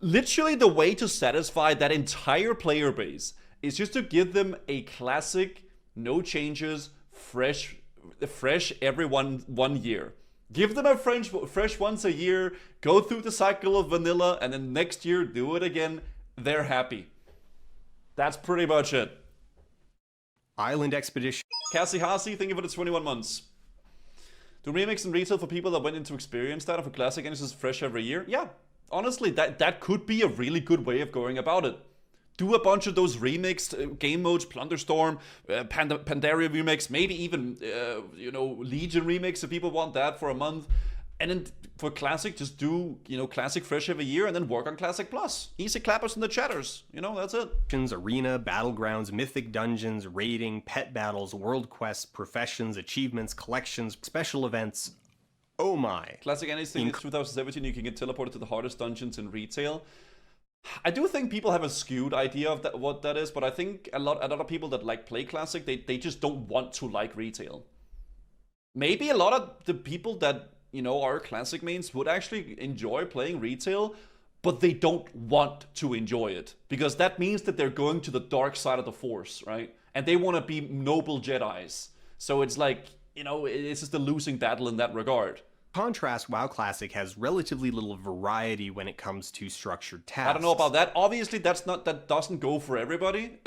literally the way to satisfy that entire player base is just to give them a classic, no changes, fresh every one year. Give them a fresh once a year, go through the cycle of vanilla, and then next year do it again. They're happy. That's pretty much it. Island Expedition. Cassie Hasi, thank you for the 21 months. Do remix and retail for people that went into experience that of a classic and it's just fresh every year? Yeah, honestly, that could be a really good way of going about it. Do a bunch of those remixed game modes, Plunderstorm, Pandaria remix, maybe even Legion remix if people want that for a month. And then for Classic, just do, Classic fresh every year and then work on Classic Plus. Easy clappers in the chatters. That's it. Arena, battlegrounds, mythic dungeons, raiding, pet battles, world quests, professions, achievements, collections, special events. Oh my. Classic anything in 2017, you can get teleported to the hardest dungeons in retail. I do think people have a skewed idea of what that is, but I think a lot of people that play Classic, they just don't want to like retail. Maybe a lot of the people that our Classic mains would actually enjoy playing retail, but they don't want to enjoy it. Because that means that they're going to the dark side of the Force, right? And they want to be noble Jedis. So it's like, it's just a losing battle in that regard. Contrast, WoW Classic has relatively little variety when it comes to structured tasks. I don't know about that. Obviously, that doesn't go for everybody.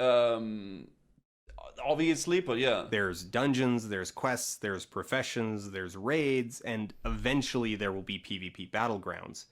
Obviously, but yeah. There's dungeons, there's quests, there's professions, there's raids, and eventually there will be PvP battlegrounds.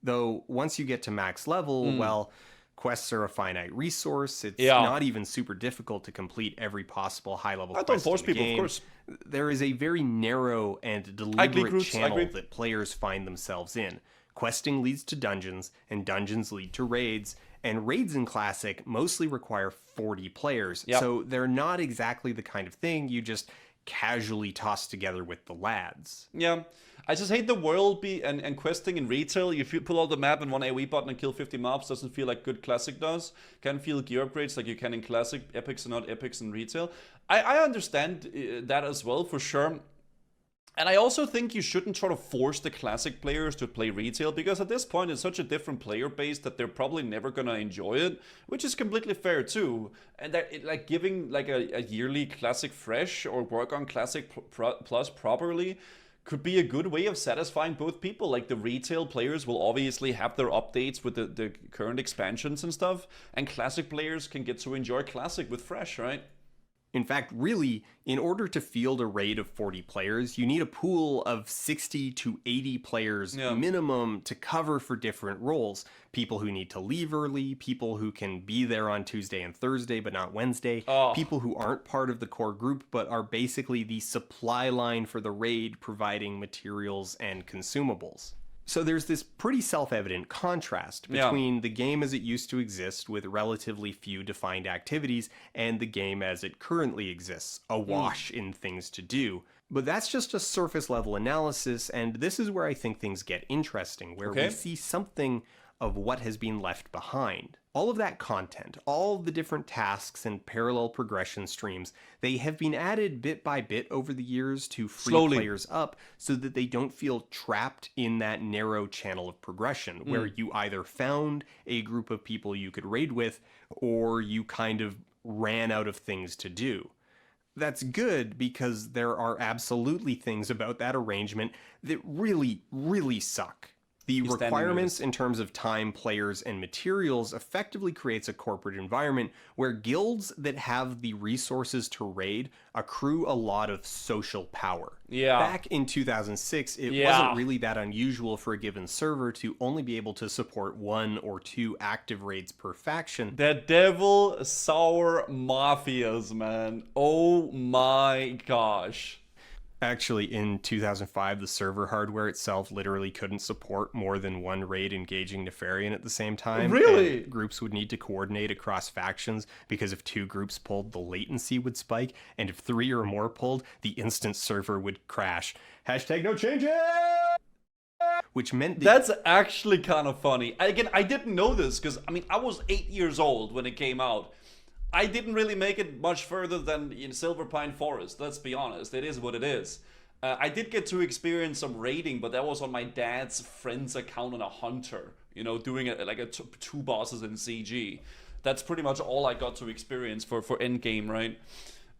Though, once you get to max level, well, quests are a finite resource. It's not even super difficult to complete every possible high-level quest don't force in the people, game. of course. There is a very narrow and deliberate channel that players find themselves in. Questing leads to dungeons, and dungeons lead to raids, and raids in Classic mostly require 40 players, so they're not exactly the kind of thing you just casually toss together with the lads. Yeah, I just hate the world and questing in retail. You pull out the map in one AoE button and kill 50 mobs, doesn't feel like good Classic does. Can feel gear upgrades like you can in Classic, epics are not epics in retail. I understand that as well, for sure. And I also think you shouldn't try to force the Classic players to play retail, because at this point it's such a different player base that they're probably never gonna enjoy it, which is completely fair too. And that giving a yearly Classic fresh or work on Classic Plus properly could be a good way of satisfying both people. Like, the retail players will obviously have their updates with the current expansions and stuff, and Classic players can get to enjoy Classic with fresh, right? In fact, really, in order to field a raid of 40 players, you need a pool of 60 to 80 players minimum to cover for different roles. People who need to leave early, people who can be there on Tuesday and Thursday but not Wednesday, people who aren't part of the core group but are basically the supply line for the raid, providing materials and consumables. So there's this pretty self-evident contrast between the game as it used to exist with relatively few defined activities and the game as it currently exists, awash in things to do. But that's just a surface level analysis, and this is where I think things get interesting, where we see something of what has been left behind. All of that content, all the different tasks and parallel progression streams, they have been added bit by bit over the years to free players up so that they don't feel trapped in that narrow channel of progression where you either found a group of people you could raid with or you kind of ran out of things to do. That's good, because there are absolutely things about that arrangement that really, really suck. The requirements in terms of time, players, and materials effectively creates a corporate environment where guilds that have the resources to raid accrue a lot of social power. Back in 2006, it wasn't really that unusual for a given server to only be able to support 1 or 2 active raids per faction. The devil sour mafias, man. Oh my gosh. Actually, in 2005, the server hardware itself literally couldn't support more than 1 raid engaging Nefarian at the same time. Really? And groups would need to coordinate across factions, because if 2 groups pulled, the latency would spike, and if 3 or more pulled, the instant server would crash. Hashtag no changes! Which meant that's actually kind of funny. Again, I didn't know this, because, I was 8 years old when it came out. I didn't really make it much further than in Silver Pine Forest, let's be honest. It is what it is. I did get to experience some raiding, but that was on my dad's friend's account on a hunter. Doing it 2 bosses in CG. That's pretty much all I got to experience for endgame, right?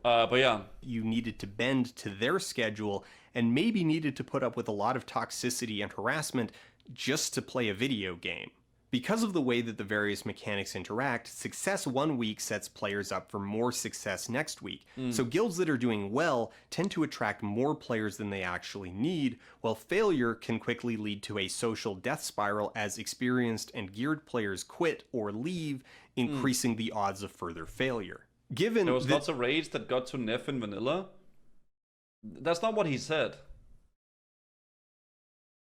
But yeah. You needed to bend to their schedule, and maybe needed to put up with a lot of toxicity and harassment just to play a video game. Because of the way that the various mechanics interact, success one week sets players up for more success next week. So guilds that are doing well tend to attract more players than they actually need, while failure can quickly lead to a social death spiral as experienced and geared players quit or leave, increasing the odds of further failure. Given There was lots of raids that got to Neff in vanilla. That's not what he said.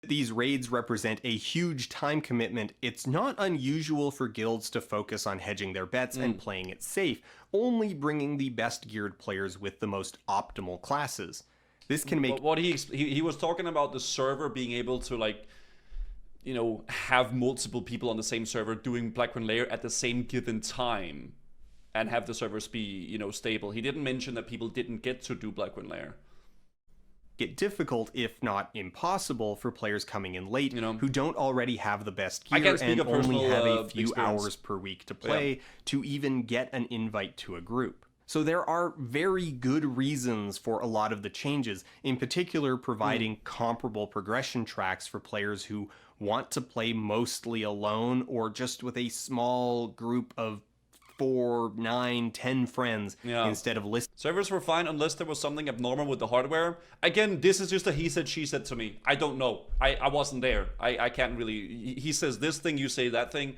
these raids represent a huge time commitment, it's not unusual for guilds to focus on hedging their bets and playing it safe, only bringing the best geared players with the most optimal classes. This can make... But what he was talking about the server being able to, like, you know, have multiple people on the same server doing Blackwing Lair at the same given time and have the servers be, you know, stable. He didn't mention that people didn't get to do Blackwing Lair. Get difficult, if not impossible, for players coming in late, who don't already have the best gear and only have a few hours per week to play to even get an invite to a group. So there are very good reasons for a lot of the changes, in particular providing comparable progression tracks for players who want to play mostly alone or just with a small group of 4, 9, 10 friends instead of lists. Servers were fine unless there was something abnormal with the hardware. Again, this is just a he said, she said to me. I don't know. I wasn't there. I can't really... He says this thing, you say that thing.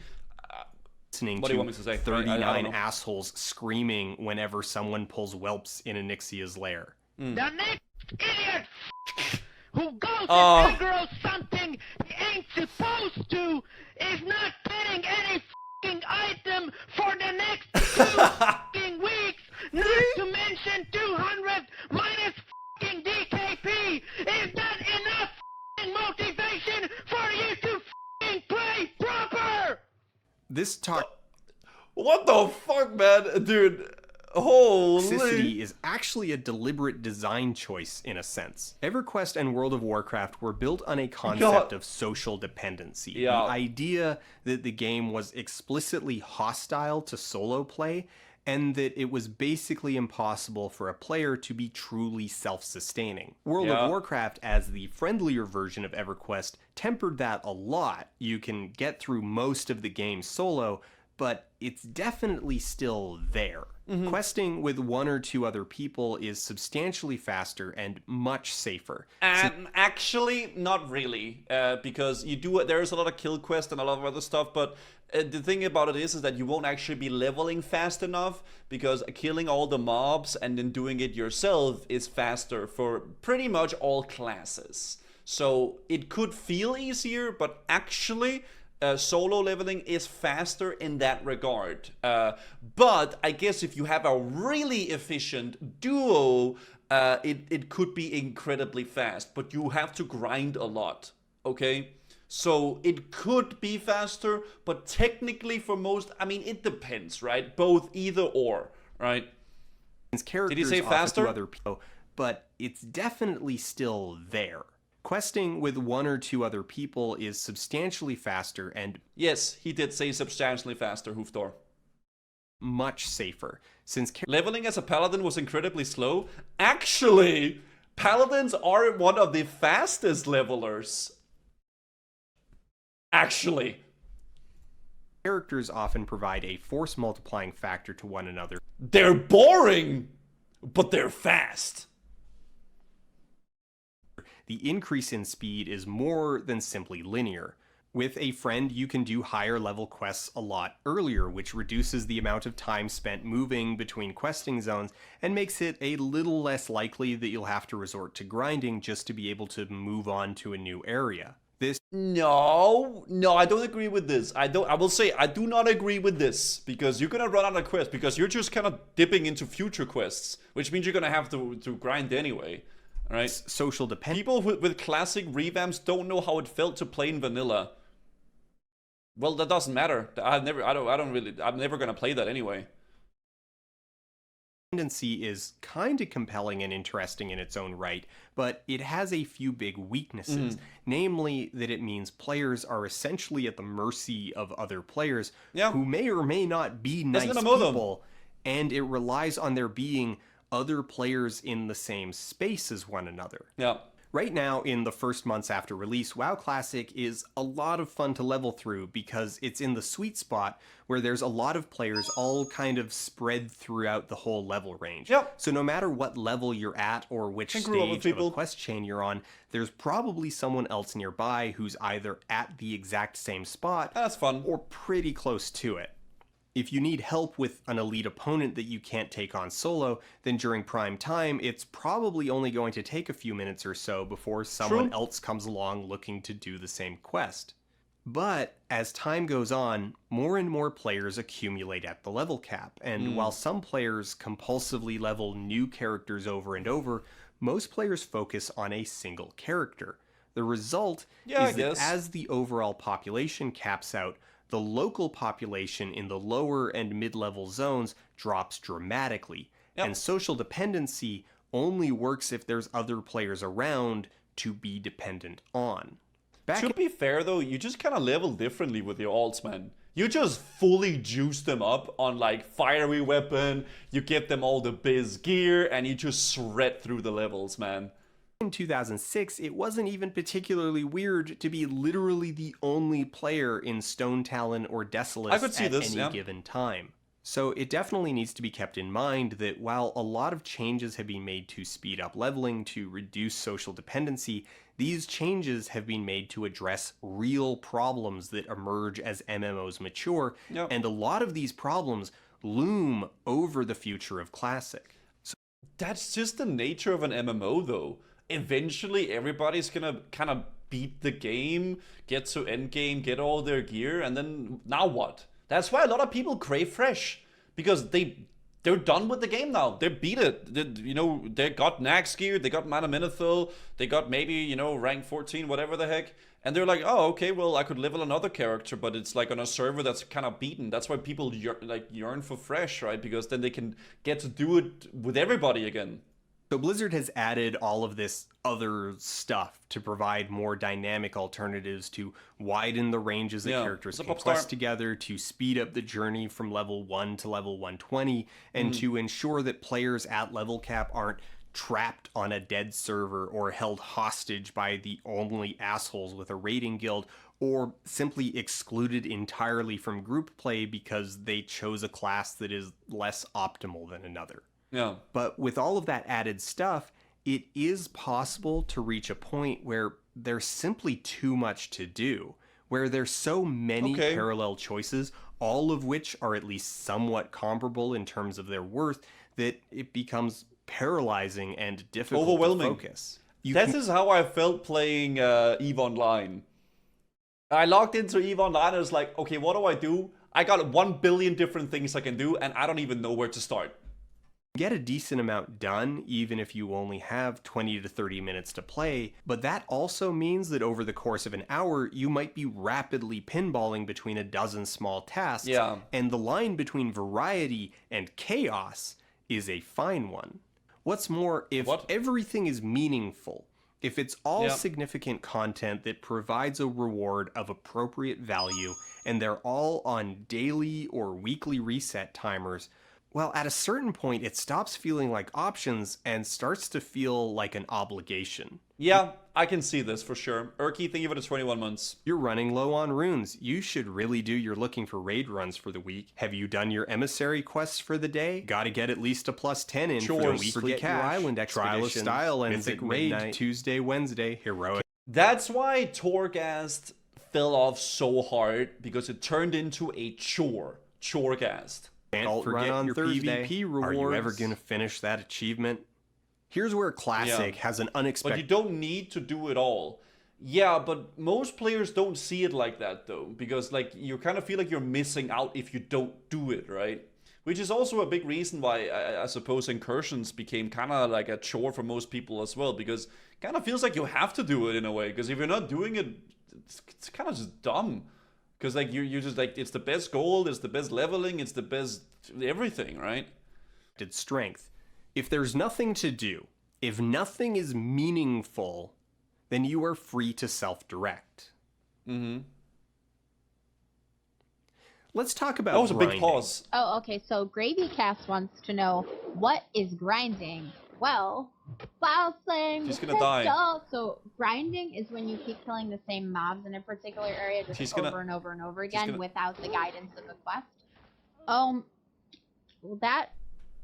Listening what do you want me to say? 39 assholes screaming whenever someone pulls whelps in Onyxia's lair. The next idiot who goes and aggroes something he ain't supposed to is not getting any item for the next 2 weeks, not to mention 200 minus DKP. Is that enough motivation for you to play proper? This talk... What the fuck, man? Dude, holy... Toxicity is actually a deliberate design choice, in a sense. EverQuest and World of Warcraft were built on a concept of social dependency. The idea that the game was explicitly hostile to solo play, and that it was basically impossible for a player to be truly self-sustaining. World of Warcraft, as the friendlier version of EverQuest, tempered that a lot. You can get through most of the game solo, but it's definitely still there. Questing with 1 or 2 other people is substantially faster and much safer. Actually, not really, because there's a lot of kill quests and a lot of other stuff, but the thing about it is that you won't actually be leveling fast enough, because killing all the mobs and then doing it yourself is faster for pretty much all classes. So it could feel easier, but actually... solo leveling is faster in that regard. But I guess if you have a really efficient duo, it could be incredibly fast. But you have to grind a lot, okay? So it could be faster, but technically for most, I mean, it depends, right? Both, either or, right? Did he say faster? Other people, but it's definitely still there. Questing with 1 or 2 other people is substantially faster and... Yes, he did say substantially faster, Hoofdor. Much safer, since... Leveling as a paladin was incredibly slow. Actually, paladins are one of the fastest levelers. Actually. Characters often provide a force multiplying factor to one another. They're boring, but they're fast. The increase in speed is more than simply linear. With a friend, you can do higher level quests a lot earlier, which reduces the amount of time spent moving between questing zones and makes it a little less likely that you'll have to resort to grinding just to be able to move on to a new area. No, I don't agree with this. I will say I do not agree with this, because you're gonna run out of quests, because you're just kind of dipping into future quests, which means you're gonna have to grind anyway. Right? Social dependence. People with classic revamps don't know how it felt to play in vanilla. Well, that doesn't matter. I'm never gonna play that anyway. Dependency is kind of compelling and interesting in its own right, but it has a few big weaknesses. Namely, that it means players are essentially at the mercy of other players who may or may not be nice people, and it relies on there being other players in the same space as one another. Right now, in the first months after release, WoW Classic is a lot of fun to level through because it's in the sweet spot where there's a lot of players all kind of spread throughout the whole level range. Yep. So no matter what level you're at or which Can grow up with stage of a people. quest chain you're on, there's probably someone else nearby who's either at the exact same spot That's fun. or pretty close to it. If you need help with an elite opponent that you can't take on solo, then during prime time, it's probably only going to take a few minutes or so before someone else comes along looking to do the same quest. But as time goes on, more and more players accumulate at the level cap, and while some players compulsively level new characters over and over, most players focus on a single character. The result is that as the overall population caps out, the local population in the lower and mid-level zones drops dramatically, and social dependency only works if there's other players around to be dependent on. To be fair though, you just kind of level differently with your alts, man. You just fully juice them up on like fiery weapon, you get them all the biz gear, and you just shred through the levels, man. In 2006, it wasn't even particularly weird to be literally the only player in Stone Talon or Desolus at any given time. So it definitely needs to be kept in mind that while a lot of changes have been made to speed up leveling to reduce social dependency, these changes have been made to address real problems that emerge as MMOs mature, and a lot of these problems loom over the future of Classic. So that's just the nature of an MMO though. Eventually everybody's gonna kind of beat the game, get to endgame, get all their gear, and then now what? That's why a lot of people crave fresh, because they're done with the game now. They beat it. They got Nax gear, they got Mana Minithil, they got maybe, rank 14, whatever the heck. And they're like, oh, okay, well, I could level another character, but it's like on a server that's kind of beaten. That's why people yearn for fresh, right? Because then they can get to do it with everybody again. So Blizzard has added all of this other stuff to provide more dynamic alternatives, to widen the ranges that characters can quest together, to speed up the journey from level 1 to level 120, and to ensure that players at level cap aren't trapped on a dead server or held hostage by the only assholes with a raiding guild, or simply excluded entirely from group play because they chose a class that is less optimal than another. Yeah. But with all of that added stuff, it is possible to reach a point where there's simply too much to do, where there's so many parallel choices, all of which are at least somewhat comparable in terms of their worth, that it becomes paralyzing and difficult to focus. This is how I felt playing EVE Online. I logged into EVE Online and I was like, okay, what do I do? I got 1 billion different things I can do, and I don't even know where to start. Get a decent amount done even if you only have 20 to 30 minutes to play, but that also means that over the course of an hour you might be rapidly pinballing between a dozen small tasks, and the line between variety and chaos is a fine one. What's more, if everything is meaningful, if it's all significant content that provides a reward of appropriate value, and they're all on daily or weekly reset timers, well, at a certain point, it stops feeling like options and starts to feel like an obligation. Yeah, I can see this for sure. Urki, thank you for the 21 months. You're running low on runes. You should really do your looking for raid runs for the week. Have you done your emissary quests for the day? Gotta get at least a +10 in for the weekly cash. Your island expedition. Trial of Style ends at raid Tuesday, Wednesday. Heroic. That's why Torghast fell off so hard, because it turned into a chore. Choregast. Can't forget on your Thursday. PvP rewards. Are you ever going to finish that achievement? Here's where Classic has an unexpected... But you don't need to do it all. Yeah, but most players don't see it like that, though. Because, like, you kind of feel like you're missing out if you don't do it, right? Which is also a big reason why, I suppose, Incursions became kind of like a chore for most people as well. Because it kind of feels like you have to do it in a way. Because if you're not doing it, it's kind of just dumb. Because, like, you're just, like, it's the best gold, it's the best leveling, it's the best everything, right? Strength. If there's nothing to do, if nothing is meaningful, then you are free to self-direct. Let's talk about grinding. That was a big pause. Oh, okay, so GravyCast wants to know, what is grinding? well. While playing She's with gonna die. Crystal. So grinding is when you keep killing the same mobs in a particular area just over and over and over again without the guidance of a quest. Well, that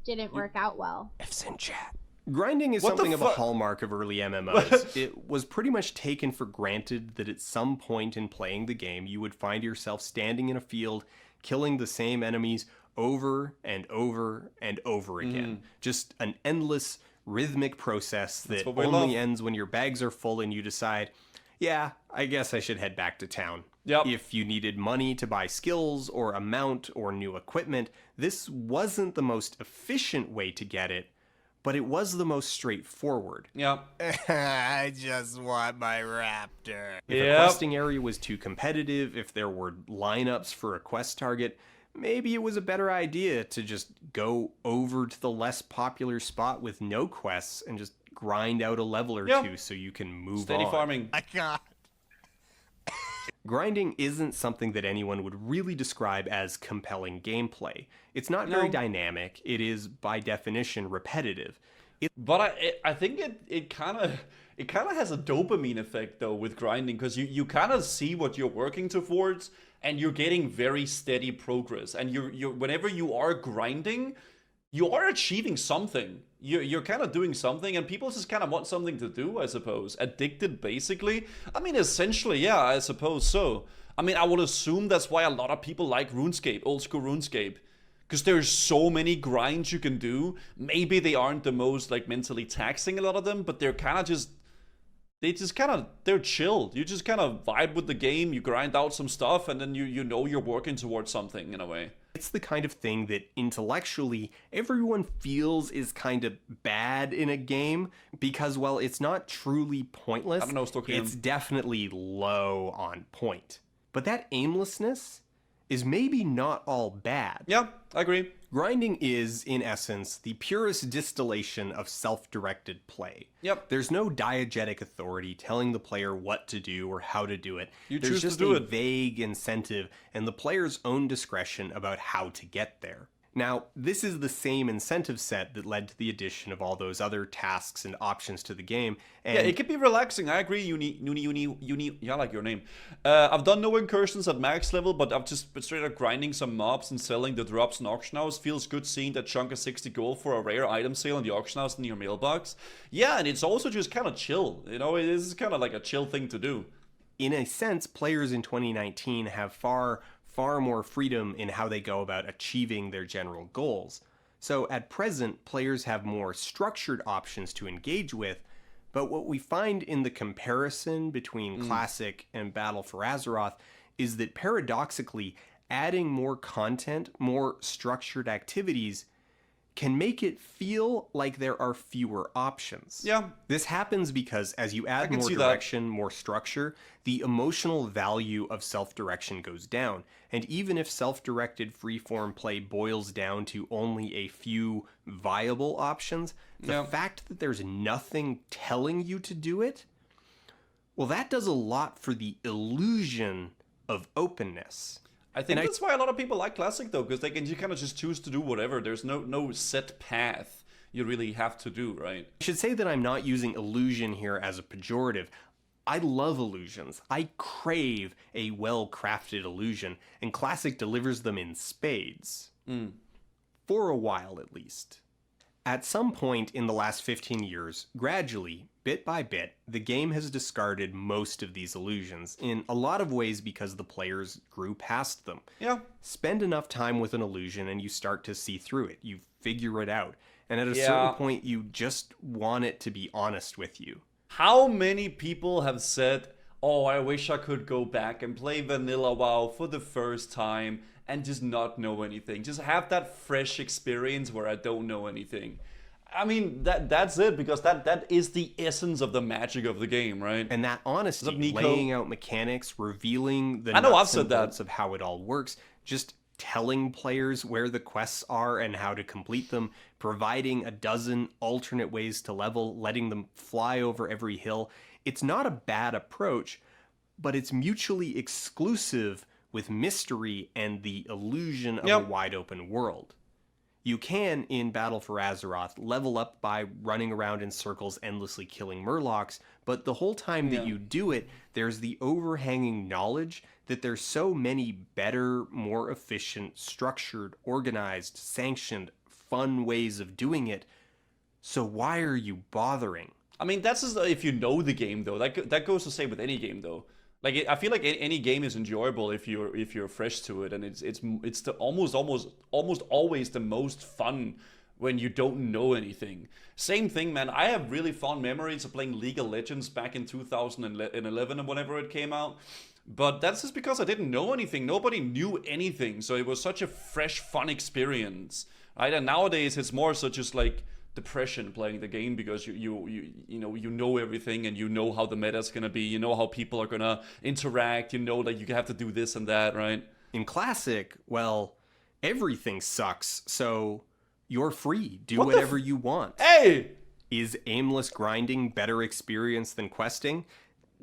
didn't work out well. F's in chat. Grinding is What the something of a fu- hallmark of early MMOs. It was pretty much taken for granted that at some point in playing the game, you would find yourself standing in a field, killing the same enemies over and over and over again. Just an endless, rhythmic process that what we only love. ends when your bags are full and you decide, yeah, I guess I should head back to town. Yep. If you needed money to buy skills or a mount or new equipment, this wasn't the most efficient way to get it, but it was the most straightforward. Yeah. I just want my raptor. If a questing area was too competitive, if there were lineups for a quest target, maybe it was a better idea to just go over to the less popular spot with no quests and just grind out a level or two so you can move Steady on. farming. I got. Grinding isn't something that anyone would really describe as compelling gameplay. It's not very dynamic. It is, by definition, repetitive. But I think it kind of has a dopamine effect though with grinding, because you kind of see what you're working towards and you're getting very steady progress, and you're whenever you are grinding, you are achieving something. You're kind of doing something, and people just kind of want something to do, I suppose. Addicted, basically. I mean, essentially, yeah, I suppose so. I mean, I would assume that's why a lot of people like RuneScape, old school RuneScape. Because there's so many grinds you can do. Maybe they aren't the most, like, mentally taxing, a lot of them, but they're kind of just... they're chill. You just kind of vibe with the game, you grind out some stuff, and then you know you're working towards something, in a way. It's the kind of thing that intellectually everyone feels is kind of bad in a game because, well, it's not truly pointless. I don't know, Stokian. It's definitely low on point. But that aimlessness is maybe not all bad. Yeah, I agree. Grinding is, in essence, the purest distillation of self-directed play. Yep. There's no diegetic authority telling the player what to do or how to do it. You There's choose to just do a it. vague incentive and the player's own discretion about how to get there. Now, this is the same incentive set that led to the addition of all those other tasks and options to the game. And yeah, it could be relaxing. I agree. Uni. Yeah, I like your name. I've done no incursions at max level, but I've just been straight up grinding some mobs and selling the drops in auction house. Feels good seeing that chunk of 60 gold for a rare item sale in the auction house in your mailbox. Yeah, and it's also just kind of chill. You know, it is kind of like a chill thing to do. in a sense, players in 2019 have far more freedom in how they go about achieving their general goals. So at present, players have more structured options to engage with, but what we find in the comparison between Classic and Battle for Azeroth is that paradoxically, adding more content, more structured activities, can make it feel like there are fewer options. Yeah. This happens because as you add more direction, more structure, the emotional value of self-direction goes down. And even if self-directed freeform play boils down to only a few viable options, the fact that there's nothing telling you to do it, well, that does a lot for the illusion of openness. I think that's why a lot of people like Classic, though, because they can kind of just choose to do whatever. There's no set path you really have to do, right? I should say that I'm not using illusion here as a pejorative. I love illusions. I crave a well-crafted illusion, and Classic delivers them in spades. For a while, at least. At some point in the last 15 years, gradually, bit by bit, the game has discarded most of these illusions, in a lot of ways because the players grew past them. Yeah. Spend enough time with an illusion and you start to see through it. You figure it out. And at a certain point, you just want it to be honest with you. How many people have said, oh, I wish I could go back and play Vanilla WoW for the first time and just not know anything. Just have that fresh experience where I don't know anything. I mean, that's it, because that is the essence of the magic of the game, right? And that honesty, laying out mechanics, revealing the nuts and bolts of how it all works, just telling players where the quests are and how to complete them, providing a dozen alternate ways to level, letting them fly over every hill. It's not a bad approach, but it's mutually exclusive with mystery and the illusion of a wide open world. You can, in Battle for Azeroth, level up by running around in circles endlessly killing murlocs, but the whole time that you do it, there's the overhanging knowledge that there's so many better, more efficient, structured, organized, sanctioned, fun ways of doing it. So why are you bothering? I mean, that's just if you know the game, though. That goes the same with any game, though. Like, I feel like any game is enjoyable if you're fresh to it, and it's the almost always the most fun when you don't know anything. Same thing, man. I have really fond memories of playing League of Legends back in 2011 and whenever it came out. But that's just because I didn't know anything. Nobody knew anything, so it was such a fresh, fun experience. Right? And nowadays it's more so just like depression playing the game because you know everything, and you know how the meta's gonna be, you know how people are gonna interact, you know that you have to do this and that, right? In Classic, well, everything sucks, so you're free. Do What whatever you want. Hey! Is aimless grinding better experience than questing?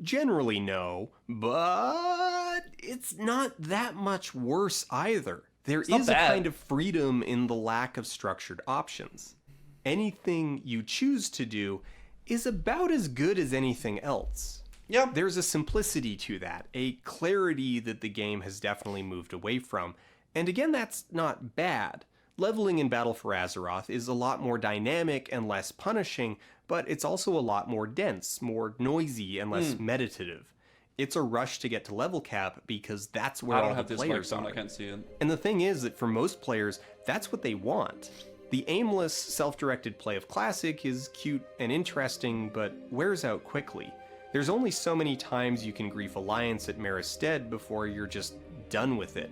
Generally no, but it's not that much worse either. There is a kind of freedom in the lack of structured options. Anything you choose to do is about as good as anything else. Yeah. There's a simplicity to that, a clarity that the game has definitely moved away from. And again, that's not bad. Leveling in Battle for Azeroth is a lot more dynamic and less punishing, but it's also a lot more dense, more noisy, and less meditative. It's a rush to get to level cap because that's where all the players are. I can't see it. And the thing is that for most players, that's what they want. The aimless, self-directed play of Classic is cute and interesting, but wears out quickly. There's only so many times you can grief Alliance at Maristead before you're just done with it.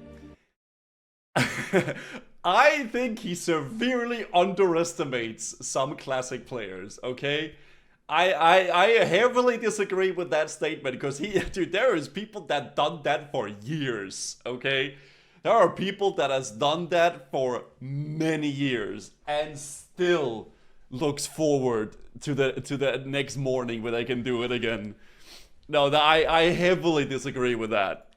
I think he severely underestimates some Classic players, okay? I heavily disagree with that statement because dude, there is people that done that for years, okay? There are people that has done that for many years and still looks forward to the next morning when they can do it again. No, I heavily disagree with that.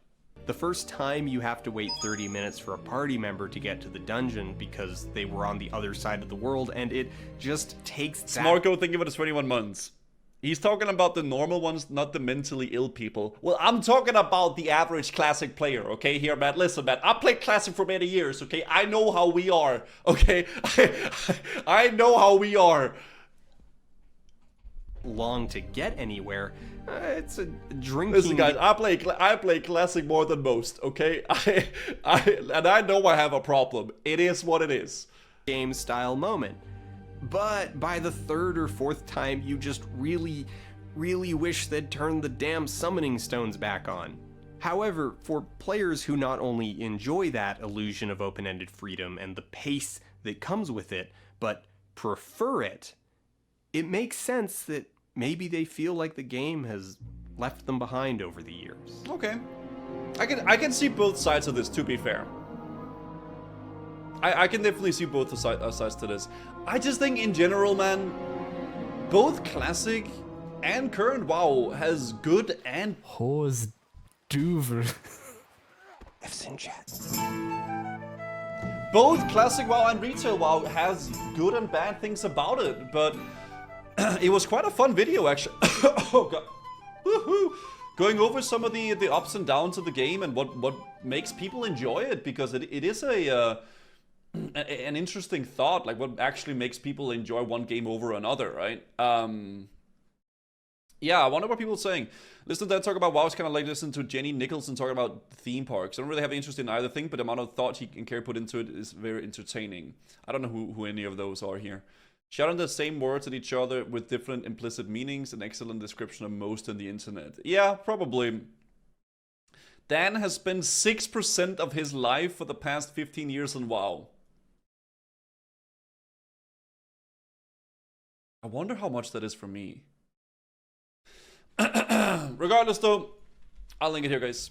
The first time you have to wait 30 minutes for a party member to get to the dungeon because they were on the other side of the world, and it just takes that... Smarko, think of it as 21 months. He's talking about the normal ones, not the mentally ill people. Well, I'm talking about the average Classic player, okay? Here, Matt, listen, Matt. I played Classic for many years, okay? I know how we are, okay? I know how we are. Long to get anywhere. It's a drinking... Listen, guys, I play Classic more than most, okay? And I know I have a problem. It is what it is. Game style moment. But by the third or fourth time, you just really wish they'd turn the damn summoning stones back on. However, for players who not only enjoy that illusion of open-ended freedom and the pace that comes with it, but prefer it, it makes sense that maybe they feel like the game has left them behind over the years. Okay. I can see both sides of this, to be fair. I can definitely see both sides to this. I just think in general, man, both Classic and current WoW has good and... Hors d'oeuvre. F's in chat. Both Classic WoW and Retail WoW has good and bad things about it, but it was quite a fun video, actually. Oh, God. Woohoo! Going over some of the ups and downs of the game and what makes people enjoy it, because it is an interesting thought, like what actually makes people enjoy one game over another, right? Yeah, I wonder what people are saying. Listen to that talk about WoW is kind of like listening to Jenny Nicholson talking about theme parks. I don't really have interest in either thing, but the amount of thought he and care put into it is very entertaining. I don't know who any of those are here. Shouting the same words at each other with different implicit meanings, an excellent description of most on the internet. Yeah, probably. Dan has spent 6% of his life for the past 15 years on WoW. I wonder how much that is for me. Regardless though, I'll link it here, guys.